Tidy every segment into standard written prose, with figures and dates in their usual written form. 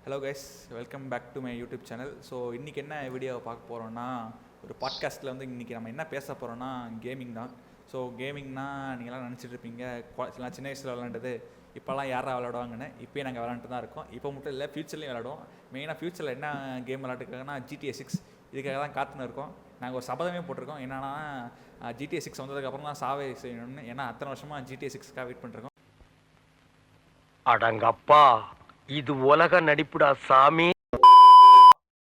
Hello guys, welcome back to my YouTube channel. So இன்றைக்கி என்ன வீடியோவை பார்க்க போகிறோன்னா, ஒரு பாட்காஸ்ட்டில் வந்து இன்றைக்கி நம்ம என்ன பேச போகிறோன்னா கேமிங் தான். ஸோ கேமிங்னா நீங்களாம் நினச்சிட்டு இருப்பீங்க சின்ன வயசில் விளாண்டது இப்போல்லாம் யாராக விளாடுவாங்கன்னு. இப்போயே நாங்கள் விளாண்டுட்டு தான் இருக்கோம். இப்போ மட்டும் இல்லை, ஃப்யூச்சர்லேயும் விளாடுவோம். மெயினாக ஃப்யூச்சரில் என்ன கேம் விளாட்டுருக்காங்கன்னா GTA 6. இதுக்காக தான் காத்துன்னு இருக்கோம். நாங்கள் ஒரு சபதமே போட்டிருக்கோம், என்னென்னா GTA 6 வந்ததுக்கப்புறம் தான் சாவே செய்யணும்னு. ஏன்னா அத்தனை வருஷமாக GTA 6க்காக வெயிட் பண்ணிருக்கோம். அடங்கப்பா, இது உலக நடிப்புடா சாமி.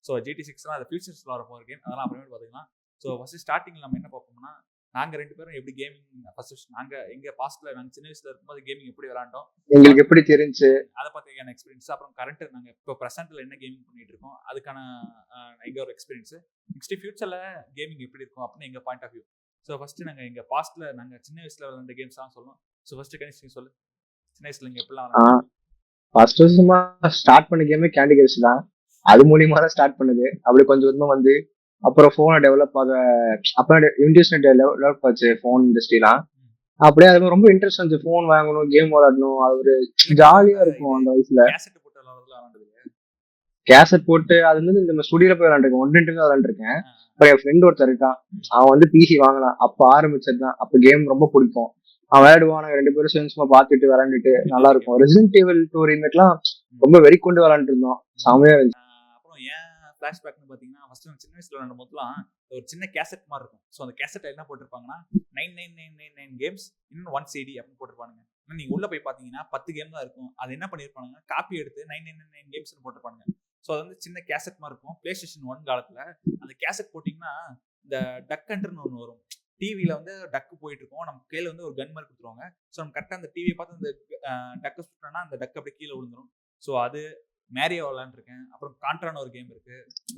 ஸோ GTA 6 அது ஃபியூச்சர்ஸில் வர போகிற கேம், அதெல்லாம் அப்புறமேட்டு பார்த்துக்கலாம். ஸோ ஃபஸ்ட்டு ஸ்டார்டிங்கில் நம்ம என்ன பார்ப்போம்னா, நாங்கள் 2 பேரும் எப்படி கேமிங் ஃபஸ்ட்டு நாங்கள் எங்கள் பாஸ்ட்டில் நாங்கள் சின்ன வயசில் இருக்கும்போது கேமிங் எப்படி விளாண்டோம், உங்களுக்கு எப்படி தெரிஞ்சு, அதை பற்றியான எக்ஸ்பீரியன்ஸ். அப்புறம் கரண்ட்டு நாங்கள் இப்போ ப்ரெசென்ட்டில் என்ன கேமிங் பண்ணிகிட்டு இருக்கோம் அதுக்கான எங்கள் ஒரு எக்ஸ்பீரியன்ஸு. நெக்ஸ்ட்டு ஃபியூச்சரில் கேமிங் எப்படி இருக்கும் அப்படின்னு எங்கள் point of view. So first நாங்கள் எங்கள் பாஸ்ட்டில் நாங்கள் சின்ன வயசில் விளாண்ட கேம்ஸ் தான் சொல்லணும். ஸோ ஃபஸ்ட்டு கணிச்சு சொல்லு, சின்ன வயசில் நீங்கள் எப்படிலாம் ஃபர்ஸ்ட் வருஷமா ஸ்டார்ட் பண்ண கேமே கேண்டி கிரஷ் தான். அது மூலியமா தான் ஸ்டார்ட் பண்ணுது. அப்படி கொஞ்சம் கொஞ்சமா வந்து அப்புறம் போனை டெவலப் ஆக, அப்புறம் இண்டஸ்ட்ரி டெவலப் ஆச்சு ஃபோன் இண்டஸ்ட்ரிலாம். அப்படியே அது ரொம்ப இன்ட்ரெஸ்ட் இருந்துச்சு. ஃபோன் வாங்கணும், கேம் விளையாடணும், அது ஒரு ஜாலியா இருக்கும் அந்த வயசுல. கேசட் போட்டு அது வந்து இந்த ஸ்டுடியோல போய் விளையாண்டுருக்கேன். 1-2 தான் விளையாண்டுருக்கேன். அப்புறம் என் ஃப்ரெண்ட் ஒருத்தர் இருக்கான், அவன் வந்து பிசி வாங்கலாம். அப்ப ஆரம்பிச்சது தான். அப்ப கேம் ரொம்ப பிடிக்கும். அவன் விளையாடுவான், நாங்க 2 பேரும் சேர்ந்து சும்மா பார்த்துட்டு விளையாண்டுட்டு நல்லா இருக்கும். ரெசிடென்ட் ஈவில் 2 ரீமேக்லாம் ரொம்ப வெறி கொண்டு விளையாண்டு இருந்தோம். செமையா இருந்துச்சு. அப்புறம் ஏன் ஃபிளாஷ்பேக்னு பார்த்தீங்கன்னா, ஃபர்ஸ்ட் சின்ன வயசுல விளையாடும் போதுலாம் ஒரு சின்ன கேசட் மாதிரி இருக்கும். ஸோ அந்த கேசட்ல என்ன போட்டிருப்பாங்கன்னா 99999 கேம்ஸ் இன்னும் 1 CD அப்படின்னு போட்டிருப்பானுங்க. ஆனால் நீங்கள் உள்ள போய் பார்த்தீங்கன்னா 10 கேம் தான் இருக்கும். அது என்ன பண்ணியிருப்பானுங்க, காப்பி எடுத்து 999 கேம்ஸ்னு போட்டிருப்பானுங்க. ஸோ அது வந்து சின்ன கேசட் மாதிரி இருக்கும். PlayStation 1 காலத்தில் அந்த கேசட் போட்டிங்கன்னா இந்த டக் ஹண்டர்னு ஒன்று வரும். டிவியில் வந்து டக்கு போயிட்டு இருக்கோம், நம்ம கையில் வந்து ஒரு கன் மாதிரி கொடுத்துருவாங்க. ஸோ நம்ம கரெக்டாக அந்த டிவியை பார்த்து அந்த டக்கை சுட்டோம்னா அந்த டக்கு அப்படியே கீழே விழுந்துடும். ஸோ அது மேரியோ விளாண்டுருக்கேன். அப்புறம் கான்ட்ரான்னு ஒரு கேம் இருக்கு,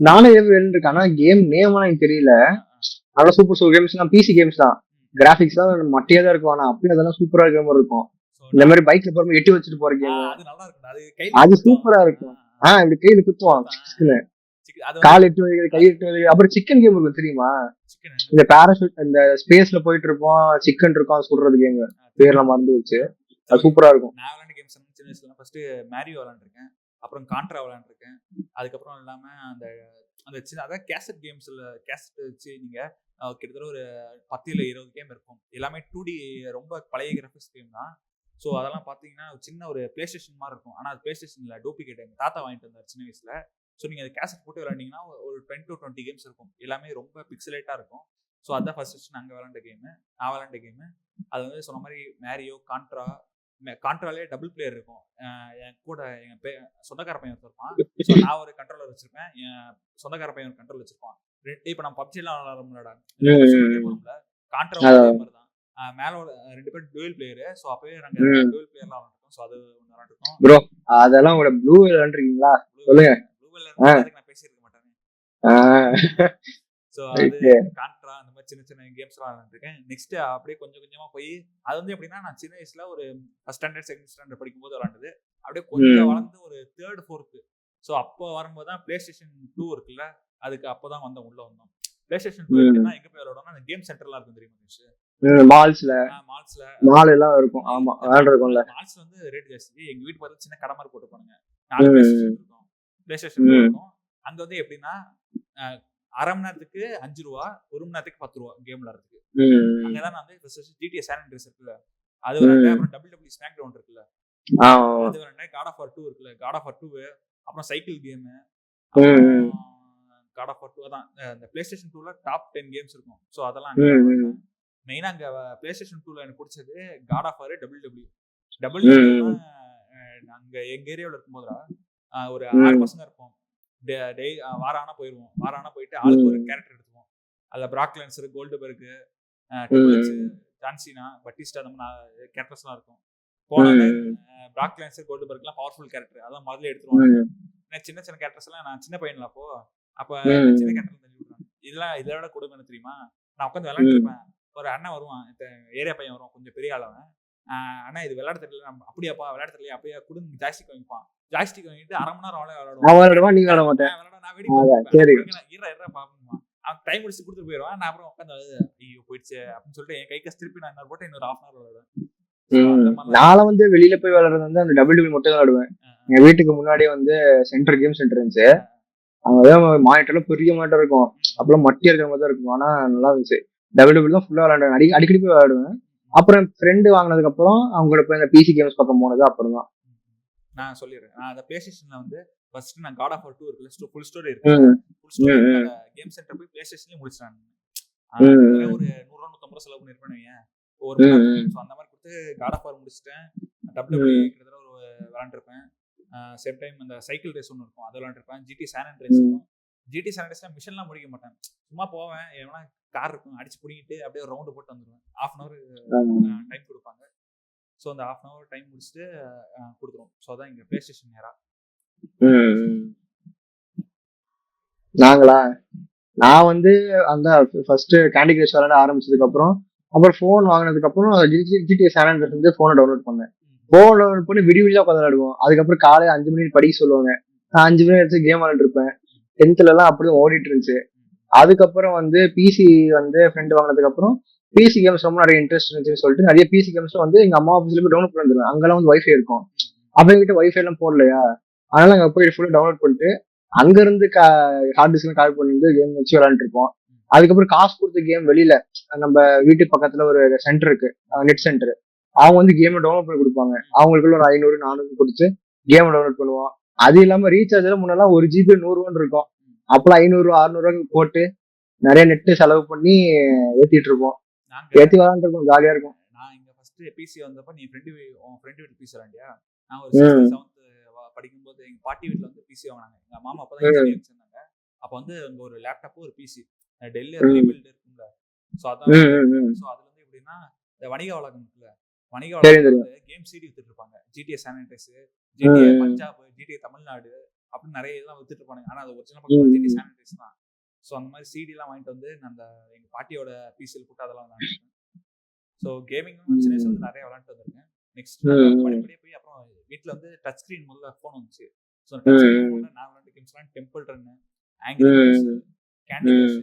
நானும் விளையாண்டுருக்கேன். ஆனால் கேம் நேம் எனக்கு தெரியல. நல்லா சூப்பர் கேம்ஸ் தான், பிசி கேம்ஸ் தான். கிராஃபிக்ஸ் தான் மட்டையா தான் இருக்கும். ஆனால் அப்பயும் அதெல்லாம் சூப்பரா இருக்கிற மாதிரி இருக்கும். இந்த மாதிரி பைக்ல போற எட்டி வச்சுட்டு போற கேம், அது நல்லா இருக்கும். அது சூப்பரா இருக்கும். இப்படி கையில குத்துவான், கால் எட்டு வரைக்கும், கை எட்டு வரைக்கும். அப்புறம் சிக்கன் கேம் இருக்கும் தெரியுமா, இந்த பேராஷூட் இந்த ஸ்பேஸ்ல போயிட்டு இருப்போம், சிக்கன் இருக்கும் சுடுறது கேம், பேர்லாம் மறந்து வச்சு. அது சூப்பரா இருக்கும். நான் விளையாண்ட கேம்ஸ் சின்ன வயசுல ஃபர்ஸ்ட் மேரியோ விளையாண்டுருக்கேன், அப்புறம் கான்ட்ரா விளையாண்டுருக்கேன். அதுக்கப்புறம் இல்லாம அந்த அந்த சின்ன அதான் கேசட் கேம்ஸ்ல கேசட் வச்சு நீங்க கிட்டத்தட்ட ஒரு 10 இல்ல 20 கேம் இருக்கும். எல்லாமே 2D ரொம்ப பழைய கிராஃபிக்ஸ் கேம் தான். ஸோ அதெல்லாம் பார்த்தீங்கன்னா சின்ன ஒரு PlayStation மாதிரி இருக்கும். ஆனால் அது PlayStationல டூப்ளிகேட் எங்கள் தாத்தா வாங்கிட்டு வந்தார் சின்ன வயசுல. ஸோ நீங்கள் அது கேசட் போட்டு விளையாண்டிங்கன்னா ஒரு 10 to 20 கேம்ஸ் இருக்கும். எல்லாமே ரொம்ப பிக்சலேட்டாக இருக்கும். ஸோ அதான் ஃபர்ஸ்ட் நாங்கள் விளையாண்ட கேமு. நான் விளையாண்ட கேமு அது வந்து சொன்ன மாதிரி மேரியோ, கான்ட்ராலே டபுள் பிளேயர் இருக்கும். என் கூட எங்கள் சொந்தக்கார பையன் இருப்பான். ஸோ நான் ஒரு கண்ட்ரோலர் வச்சிருப்பேன், என் சொந்தக்கார பையன் ஒரு கண்ட்ரோல் வச்சிருப்பான். இப்போ நம்ம பப்ஜிலாம் விளையாடுறோம்ல, கான்ட்ரா மாதிரி தான். மேல 2 பேர் டுவல் பிளேயர். சோ அப்பவே நாங்க டுவல் பிளேயர்லாம் விளையாண்டோம். சோ அது விளையாண்டோம் ப்ரோ. அதெல்லாம் உங்க ப்ளூ விளையாண்டுறீங்களா சொல்லுங்க. ப்ளூ விளையாடுறதுக்கு நான் பேசியிருக்க மாட்டேன். சோ அது கான்ட்ரா அந்த மாதிரி சின்ன சின்ன கேம்ஸ்லாம் விளையாண்டுருக்கேன். நெக்ஸ்ட் அப்படியே கொஞ்சம் கொஞ்சமா போய் அது வந்து எப்படின்னா, நான் சின்ன வயசுல ஒரு ஃபர்ஸ்ட் ஸ்டாண்டர்ட் செகண்ட் ஸ்டாண்டர்ட் படிக்கும்போது விளையாண்டது. அப்படியே கொஞ்சம் வளர்ந்து ஒரு 3rd 4th. ஸோ அப்போ வரும்போது தான் PlayStation 2 இருக்குல்ல, அதுக்கு அப்போதான் உள்ள வந்தோம். PlayStation 2 எப்படின்னா எங்க போய் விளையாடணும்னா அந்த கேம் சென்டர்லாம் இருக்கும் தெரியுமா, மால்ஸ்ல மால் எல்லாம் இருக்கும். ஆமா, விளையாண்டுருக்கோம்ல. மால்ஸ்ல வந்து ரேட் ஜாஸ்தி. எங்க வீட்டு பக்கத்துல சின்ன கடை மாதிரி போட்டுப்பானுங்க. 4 PlayStation இருக்கும். அங்க வந்து எப்படின்னா அரை மணி நேரத்துக்கு 5 ரூபா, 1 மணி நேரத்துக்கு 10 ரூபா கேம் விளையாடுறதுக்கு. அங்கதான் நான் வந்து GTA San Andreas இருக்குல்ல அது விளையாண்டேன். அப்புறம் WWE SmackDown இருக்குல்ல அது விளையாண்டேன். God of War 2 இருக்குல்ல, God of War 2. அப்புறம் cycle game, God of War 2 தான். இந்த PlayStation 2ல டாப் 10 கேம்ஸ் இருக்கும். ஸோ அதெல்லாம் மெயினா அங்க PlayStation 2ல எனக்கு பிடிச்சது God of War, WWE. அங்க எங்க ஏரியாவில் இருக்கும்போதுடா ஒரு 6 பசங்க இருப்போம். வாரானா போயிடுவோம். வாரானா போயிட்டு ஆளுக்கு ஒரு கேரக்டர் எடுத்துவோம். அதில் பிராக் லென்சர், கோல்டுபர்க், ஜான்சினா, பட்டிஸ்டா, அந்த மாதிரி கேரக்டர்ஸ்லாம் இருக்கும். போனாங்க பிராக் லென்சர், கோல்டுபர்க்லாம் பவர்ஃபுல் கேரக்டர், அதான் முதல்ல எடுத்துருவாங்க. சின்ன சின்ன கேரக்டர்ஸ் எல்லாம் நான் சின்ன பையன்ல அப்போ சின்ன கேரக்டர் தள்ளி விடுறாங்க. இதை விட கொடுமை என்ன தெரியுமா, நான் உட்காந்து விளையாண்டுருப்பேன். ஒரு அண்ணன் வருவான், ஏரியா பையன் வருவான், கொஞ்சம் பெரிய ஆளவன். அண்ணா இது விளையாட தெரியல, அப்படியாப்பா விளையாட தெரியல, அப்படியே கொடுங்க ஜாய்ஸ்டிக் வாங்கிப்பான். ஜாய்ஸ்டிக் வாங்கிட்டு அரை மணி நேரம் விளையாடுவான். நீ விளையாட மாட்டேன். அவன் டைம் முடிச்சு கொடுத்துட்டு போயிடுவான். நான் அப்புறம் உட்காந்து ஐயோ போயிடுச்சு அப்படின்னு சொல்லிட்டு என் கைக்கு திருப்பி நான் இன்னொரு போட்டு இன்னொரு 1/2 hour விளையாடுவேன். நான் வந்து வெளியில போய் விளையாடுறது வந்து அந்த WWE மட்டும் விளையாடுவேன். எங்க வீட்டுக்கு முன்னாடியே வந்து சென்டர் கேம் சென்டர் இருந்துச்சு. அங்கதான் மானிட்டர்ல பெரிய மானிட்டர் இருக்கும். அப்பெல்லாம் மட்டி இருக்கிற மாதிரி தான் இருக்கும். ஆனா நல்லா இருந்துச்சு. டபிள்யூ தான் ஃபுல்லா விளையாடுவேன். அடிக்கடி போய் விளையாடுவேன். அப்புறம் ஃப்ரெண்டு வாங்கினதுக்கு அப்புறம் அவங்களோட போய் அந்த பிசி கேம்ஸ் பக்கம் போனது அப்புறம் தான். நான் சொல்லிடுறேன். நான் அந்த பிளே ஸ்டேஷன்ல வந்து ஃபர்ஸ்ட் நான் காட் ஆஃப் வார் 2 இருக்குல்ல, ஃபுல் ஸ்டோரி இருக்கு. ஃபுல் ஸ்டோரி கேம் சென்டர் போய் பிளே ஸ்டேஷன்லயே முடிச்சிட்டேன். ஒரு 100-150 செலவு பண்ணிருப்பேன் வையேன். ஒரு ஸோ அந்த மாதிரி கொடுத்து காட் ஆஃப் வார் முடிச்சிட்டேன். டபிள்யூ கிட்டத்தட்ட ஒரு விளாண்டுருப்பேன். சேம் டைம் அந்த சைக்கிள் ரேஸ் ஒன்று இருக்கும், அதை விளாண்டுருப்பேன். ஜிடி சான் அண்ட்ரேஸ் இருக்கும். ஜிடி சான் அண்ட்ரேஸ்ல மிஷன்லாம் முடிக்க மாட்டேன். சும்மா போவேன், எவனா கார் இருக்கும் அடிச்சு பிடிங்கிட்டு அப்படியே ஒரு ரவுண்டு போட்டு வந்துடுவேன். ½ hour டைம் கொடுப்பாங்க. ஸோ அந்த ½ hour டைம் முடிச்சுட்டு கொடுத்துருவோம். ஸோ அதான் இங்கே பிளே ஸ்டேஷன் நேரா. நாங்களா நான் வந்து அந்த ஃபர்ஸ்ட் கேண்டி கிரஷ் விளையாட ஆரம்பிச்சதுக்கு அப்புறம் ஃபோன் வாங்கினதுக்கு அப்புறம் ஜிடிஏ சான் அண்ட்ரேஸ் வந்து போனை டவுன்லோட் பண்ணேன். போன் டவுன்லோட் பண்ணி விடிய உட்காந்து விளையாடுவோம். அதுக்கப்புறம் காலையில 5 மணி படிக்க சொல்லுவாங்க. நான் 5 மணி எடுத்து கேம் விளையாண்டு இருப்பேன். 10th எல்லாம் அப்படியே ஓடிட்டு இருந்துச்சு. அதுக்கப்புறம் வந்து பிசி வந்து ஃப்ரெண்ட் வாங்கினதுக்கு அப்புறம் பிசி கேம்ஸ் ரொம்ப நிறைய இன்ட்ரெஸ்ட் இருந்துச்சுன்னு சொல்லிட்டு நிறைய பிசி கேம்ஸ் வந்து எங்க அம்மா ஆஃபீஸ்ல போய் டவுன்லோட் பண்ணிடுவேன். அங்கெல்லாம் வந்து வைஃபை இருக்கும். அப்ப எங்கிட்ட வைஃபை எல்லாம் போடலையா, அதனால அங்க போய் ஃபுல்லா டவுன்லோட் பண்ணிட்டு அங்க இருந்து ஹார்ட் டிஸ்க் கால் பண்ணிட்டு கேம் வச்சு விளையாண்டு இருப்போம். அதுக்கப்புறம் காசு கொடுத்த கேம் வெளியில நம்ம வீட்டு பக்கத்துல ஒரு சென்டர் இருக்கு, நெட் சென்டர். அவங்க வந்து கேம் டவுன்லோட் பண்ணி கொடுப்பாங்க. அவங்களுக்குள்ள ஒரு 500-400 கொடுத்து கேம் டவுன்லோட் பண்ணுவோம். அது இல்லாம ரீசார்ஜ் முன்னெல்லாம் 1 GB 100 இருக்கும். அப்பெல்லாம் 500-600 போட்டு நிறைய நெட்டு செலவு பண்ணி ஏத்திட்டு இருப்போம். ஏத்தி விளாண்டுருப்போம், ஜாலியா இருக்கும். நான் இங்க ஃபர்ஸ்ட் பிசி வந்தப்ப நீ ஃப்ரெண்டு வீட்டு பிசி விளாண்டியா? நான் ஒரு 6th 7th படிக்கும்போது எங்க பாட்டி வீட்டுல வந்து பிசி வாங்கினாங்க. எங்க மாமா அப்பதான் இன்ஜினியரிங் சேர்ந்தாங்க. அப்ப வந்து அங்க ஒரு லேப்டாப் ஒரு பிசி டெல்லி ரீபில்ட் இருக்கும்ல. ஸோ அதான் ஸோ அதுல இருந்து எப்படின்னா இந்த வணிக வளாகம் இருக்குல்ல, வணிக வளாகம் கேம் சிடி வித்துட்டு இருப்பாங்க. GTA San Andreas, GTA Punjab, GTA Tamil Nadu அப்படின்னு நிறைய இதெல்லாம் வித்துட்டு இருப்பாங்க. ஆனா அது ஒரிஜினல் பக்கம் ஜிடிஏ சான் அண்ட்ரேஸ் தான். ஸோ அந்த மாதிரி சிடி எல்லாம் வாங்கிட்டு வந்து அந்த எங்க பாட்டியோட பிசியில் போட்டு அதெல்லாம் விளையாண்டுருக்கேன். ஸோ கேமிங் சின்ன வயசுல வந்து நிறைய விளையாண்டு வந்திருக்கேன். நெக்ஸ்ட் படிப்படியே போய் அப்புறம் வீட்டில் வந்து டச் ஸ்கிரீன் முதல்ல ஃபோன் வந்துச்சு. ஸோ டச் ஸ்கிரீன் ஃபோனில் நான் விளையாண்டு கேம்ஸ்லாம் temple run, angry birds, candy crush,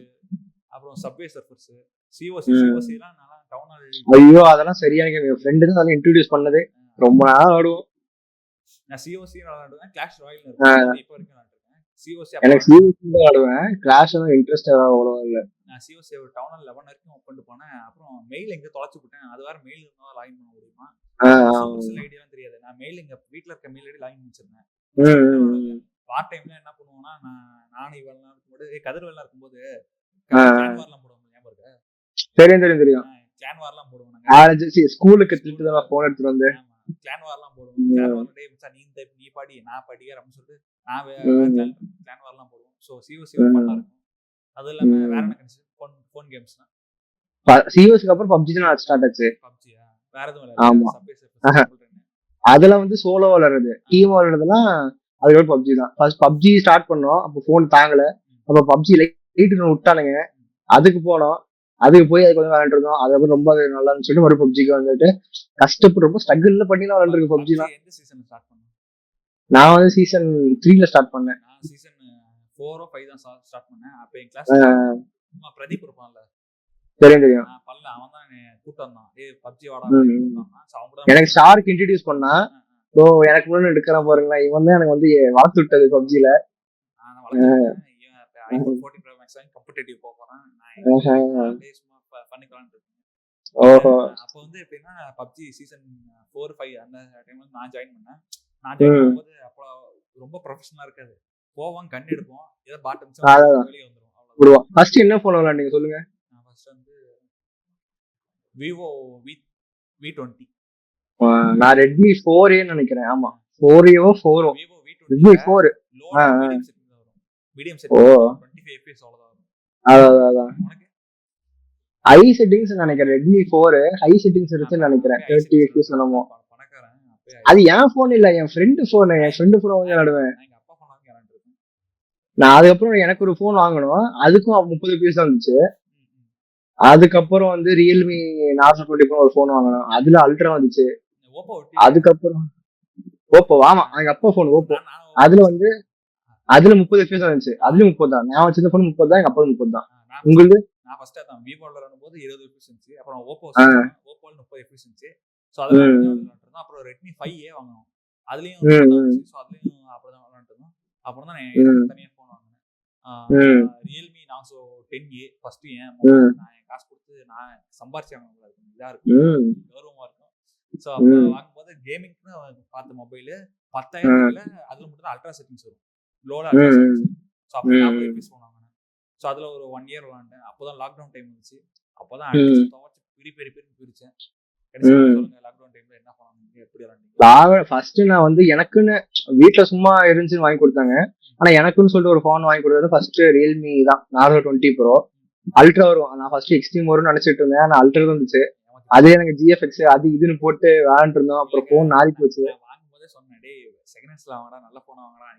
அப்புறம் சப்வே சர்ஃபர்ஸ், சிஓசிலாம் நல்லா டவுன் ஹால். ஐயோ அதெல்லாம் சரியான கேம். என் ஃப்ரெண்டு தான் அதெல்லாம் இன்ட்ரோடியூஸ் பண்ணது. ரொம்ப நாள் ஆடுவோம். நான் சிஓசி விளையாடுவேன். கிளாஷ் ராயல் இப்போ வரைக்கும் விளையாண்டுருக்கேன். சிஓசி எனக்கு சிஓசி தான் ஆடுவேன். கிளாஷ் எல்லாம் இன்ட்ரெஸ்ட் அவ்வளோ இல்லை. நான் சிஓசி ஒரு டவுன் ஹால் 11 வரைக்கும் கொண்டு போனேன். அப்புறம் மெயில் எங்க தொலைச்சு விட்டேன். அது வேற மெயில் இருந்தா லாகின் பண்ண முடியுமா? சோஷியல் ஐடியாலாம் தெரியாது. நான் மெயில் எங்க வீட்டுல இருக்க மெயில் ஐடி லாகின் வச்சிருந்தேன். பார்ட் டைம்ல என்ன பண்ணுவோம்னா நானும் இவெல்லாம் இருக்கும்போது கதிர்வெல்லாம் இருக்கும்போது கிளான் வார்லாம் போடுவோம். ஞாபகம் இருக்கா? தெரியும். கிளான் வார்லாம் போடுவோம். ஸ்கூலுக்கு திருட்டு தான் போன் எடுத்துட்டு வந்து கிளான் வார்லாம் போடுவோம். கிளான் வார்ல டேய் மச்சான் நீ பாடி நான் படிக்கிற அப்படின்னு சொல்லிட்டு நான் கிளான் வார்லாம் போடுவோம். ஸோ சிஓசி ஒரு பண்ணா இருக்கும். அது இல்லாம வேற என்ன ஃபோன் கேம்ஸ்னா சிஓசிக்கு அப்புறம் பப்ஜி தான் ஸ்டார்ட் ஆச்சு. பப்ஜியா வேற எதுவும் இல்ல. ஆமா அதெல்லாம் வந்து சோலோ விளையாடுறது, டீம் விளையாடுறதுலாம் அதுக்கப்புறம் பப்ஜி தான். ஃபர்ஸ்ட் பப்ஜி ஸ்டார்ட் பண்ணோம். அப்போ போன் தாங்கல. அப்ப பப்ஜி லைட் விட்டானுங்க. அதுக்கு போனோம். அதுக்கு போய் அதுக்கு வந்து விளையாண்டு இருந்தோம். அதுக்கப்புறம் ரொம்ப நல்லா இருந்துச்சு சொல்லிட்டு மறுபடியும் பப்ஜிக்கு வந்துட்டு கஷ்டப்பட்டு ரொம்ப ஸ்ட்ரகிள்ல பண்ணி தான் விளையாண்டுருக்கு பப்ஜி தான். எந்த சீசன் ஸ்டார்ட் பண்ணேன்? நான் வந்து சீசன் 3ல ஸ்டார்ட் பண்ணேன். நான் சீசன் 4 5 தான் ஸ்டார்ட் பண்ணேன். அப்ப என் கிளாஸ் பிரதீப் இருப்பான்ல, தெரியும் பல்ல, அவன் தான் கூட்டம் தான். ஏய் பப்ஜி வாடா கூட்டம். எனக்கு ஸ்டார்க்கு இன்ட்ரோடியூஸ் பண்ணா. ஸோ எனக்கு முன்னாடி எடுக்கிறேன் பாருங்களேன், இவன் தான் எனக்கு வந்து வளர்த்து விட்டது பப்ஜில. iPhone 14 Pro Max காம்படிட்டிவ் போறேன். சும்மா பண்ணிக்கலாம். அப்போ வந்து எப்படின்னா பப்ஜி சீசன் 4 5 அந்த டைம்ல நான் ஜாயின் பண்ணேன். நான் ஜாயின் பண்ணும்போது அப்போ ரொம்ப ப்ரொஃபஷனலா இருக்காது. போவோம், கண் எடுப்போம், ஏதோ பாட்டம் வெளியே வந்துடும். ஃபர்ஸ்ட் என்ன போன் விளையாண்டீங்க சொல்லுங்க? நான் ஃபர்ஸ்ட் வந்து Vivo V20. நான் Redmi 4A நினைக்கிறேன். ஆமா 4A 4O. Vivo V20. Redmi 4. Medium setting 25 fps அவ்வளவுதான். அதான் ஹை செட்டிங்ஸ் நினைக்கிறேன். Redmi 4 ஹை செட்டிங்ஸ் இருக்குன்னு நினைக்கிறேன். 30 fps என்னமோ. அது என் போன் இல்ல, என் ஃப்ரெண்டு போன். என் ஃப்ரெண்டு போன் வாங்கி விளையாடுவேன். நான் அதுக்கப்புறம் எனக்கு ஒரு போன் வாங்கணும். அதுக்கும் 30 fps வந்துச்சு. அதுக்கப்புறம் வந்து ரியல்மி நார்சோ 20 ஒரு போன் வாங்கணும். அதுல அல்ட்ரா வந்துச்சு. அதுக்கப்புறம் ஓப்போ. ஆமா எங்க அப்பா போன் ஓப்போ. அதுல வந்து அதுல 30 fps வந்துச்சு. அதுல 30 தான். நான் வச்சிருந்த போன் 30 தான். எங்க அப்பா 30 தான். உங்களுக்கு? நான் ஃபர்ஸ்ட் அதான் விவோல வரும்போது 20 fps இருந்துச்சு. அப்புறம் ஓப்போல 30 fps இருந்துச்சு. சோ அதெல்லாம் அப்புறம் Redmi 5A வாங்கணும். அதுலயும் ம், நல்லா ம், இருந்துச்சு. ஸோ அதுலயும் அப்படிதான் விளாண்டுட்டு இருந்தோம். அப்புறம் தான் நான் எனக்கு தனியா ஃபோன் வாங்கினேன். ம், ரியல்மி நாசோ 10A ஃபர்ஸ்ட் என் மொபைல் ம், நான் என் காசு கொடுத்து நான் சம்பாரிச்சு வாங்கினது. இருக்கும் இதா இருக்கும், ம், கௌரவமா இருக்கும். ஸோ அப்போ ம், வாங்கும்போது கேமிங்னு பார்த்த மொபைலு ம், 10,000 அதுல மட்டும் தான் அல்ட்ரா செட்டிங்ஸ் வரும், லோல ம், அல்ட்ரா ம், செட்டிங்ஸ். ஸோ அப்படி 40 ம், எபிஎஸ் ஃபோன் வாங்கினேன். ஸோ அதுல ஒரு 1 இயர் விளாண்டேன். அப்போதான் லாக்டவுன் டைம் வந்துச்சு. அப்போதான் அடிச்சு ம், துவச்சு பிரின்னு பிரிச்சேன். கடைசி நீங்க ம். சொல்லுங்க, லாக்டவுன் டைம்ல என்ன பண்ணாங்க, எப்படி விளாண்டீங்க? ஃபர்ஸ்ட் நான் வந்து எனக்குன்னு வீட்டுல சும்மா இருந்துச்சுன்னு வாங்கி கொடுத்தாங்க. ஆனா எனக்குன்னு சொல்லிட்டு ஒரு ஃபோன் வாங்கி கொடுத்தது ஃபர்ஸ்ட் ரியல்மி தான், நார்சோ 20 ப்ரோ. அல்ட்ரா வரும், நான் ஃபர்ஸ்ட் எக்ஸ்ட்ரீம் வரும்னு நினைச்சிட்டு இருந்தேன். ஆனா அல்ட்ரா வந்துச்சு. அதே எனக்கு ஜிஎஃப்எக்ஸ் அது இதுன்னு போட்டு விளாண்டு இருந்தோம். அப்புறம் இல்லைங்க, ஃபோன் நாரி போச்சு. நான் வாங்கும்போதே சொன்னேன், டேய் செகண்ட் ஹேண்ட்ஸ்ல வாங்கடா, நல்ல போனா வாங்கடா.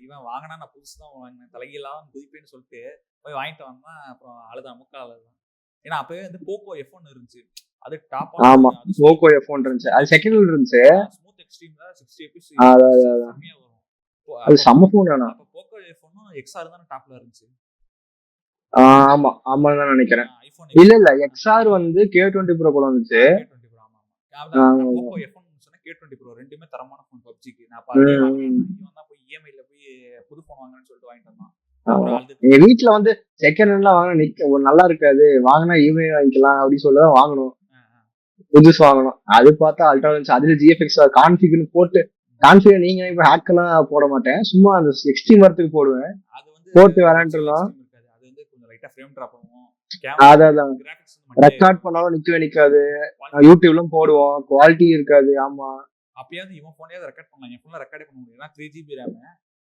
இவன் வாங்கினா நான் புதுசு தான் வாங்கினேன், தலைகீழாம் குதிப்பேன்னு சொல்லிட்டு போய் வாங்கிட்டு வந்தேன். அப்புறம் அழுதான், முக்கால் அழுதான். ஏன்னா அப்பவே வந்து போக்கோ F1 இருந்துச்சு, அது டாப் ஆமா, அது போக்கோ F1 இருந்துச்சு, அது செகண்ட் இருந்துச்சு. ஸ்மூத் எக்ஸ்ட்ரீம்ல 60 எபிஎஸ் அதான், செம்மையா வரும். அது செம்ம ஃபோன் வேணாம். அப்போ போக்கோ F1 XR தானே டாப்ல இருந்துச்சு. ஆமா ஆமா தான் நினைக்கிறேன். ஐபோன் இல்ல எக்ஸ்ஆர் வந்து K20 ப்ரோ கூட வந்துச்சு. K20 Pro. ஆமா நான் போக்கோ F1 சொன்னா K20 Pro ரெண்டுமே தரமான ஃபோன் பப்ஜிக்கு. நான் பாத்தே வாங்குறேன். இவன் தான் போய் இஎம்ஐல போய் புது ஃபோன் வாங்குறேன்னு சொல்லிட்டு வாங்கிட்டு வந்தான். எங்க வீட்டுல வந்து செகண்ட் ஹேண்ட்லாம் வாங்கினா ஒரு நல்லா இருக்காது, வாங்கினா இஎம்ஐ வாங்கிக்கலாம் அப்படின்னு சொல்லிதான் வாங்கணும், புதுசு வாங்கணும். அது பார்த்தா அல்ட்ரா இருந்துச்சு. அதுல ஜிஎஃப்எக்ஸ் கான்ஃபிகர்னு போட்டு, கான்ஃபிகர் நீங்க இப்ப ஹேக்கெல்லாம் போட மாட்டேன், சும்மா அந்த எக்ஸ்ட்ரீம் வரத்துக்கு போடுவேன், அது வந்து போட்டு விளையாண்டுலாம். அது வந்து கொஞ்சம் லைட்டா ஃப்ரேம் டிராப் பண்ணுவோம். அதான் ரெக்கார்ட் பண்ணாலும் நிக்கவே நிக்காது. யூடியூப்லாம் போடுவோம், குவாலிட்டி இருக்காது. ஆமா, அப்பயாவது இவன் போனே ரெக்கார்ட் பண்ணலாம், என் போன்ல ரெக்கார்டே பண்ண முடியும். ஏன்னா 3GB RAM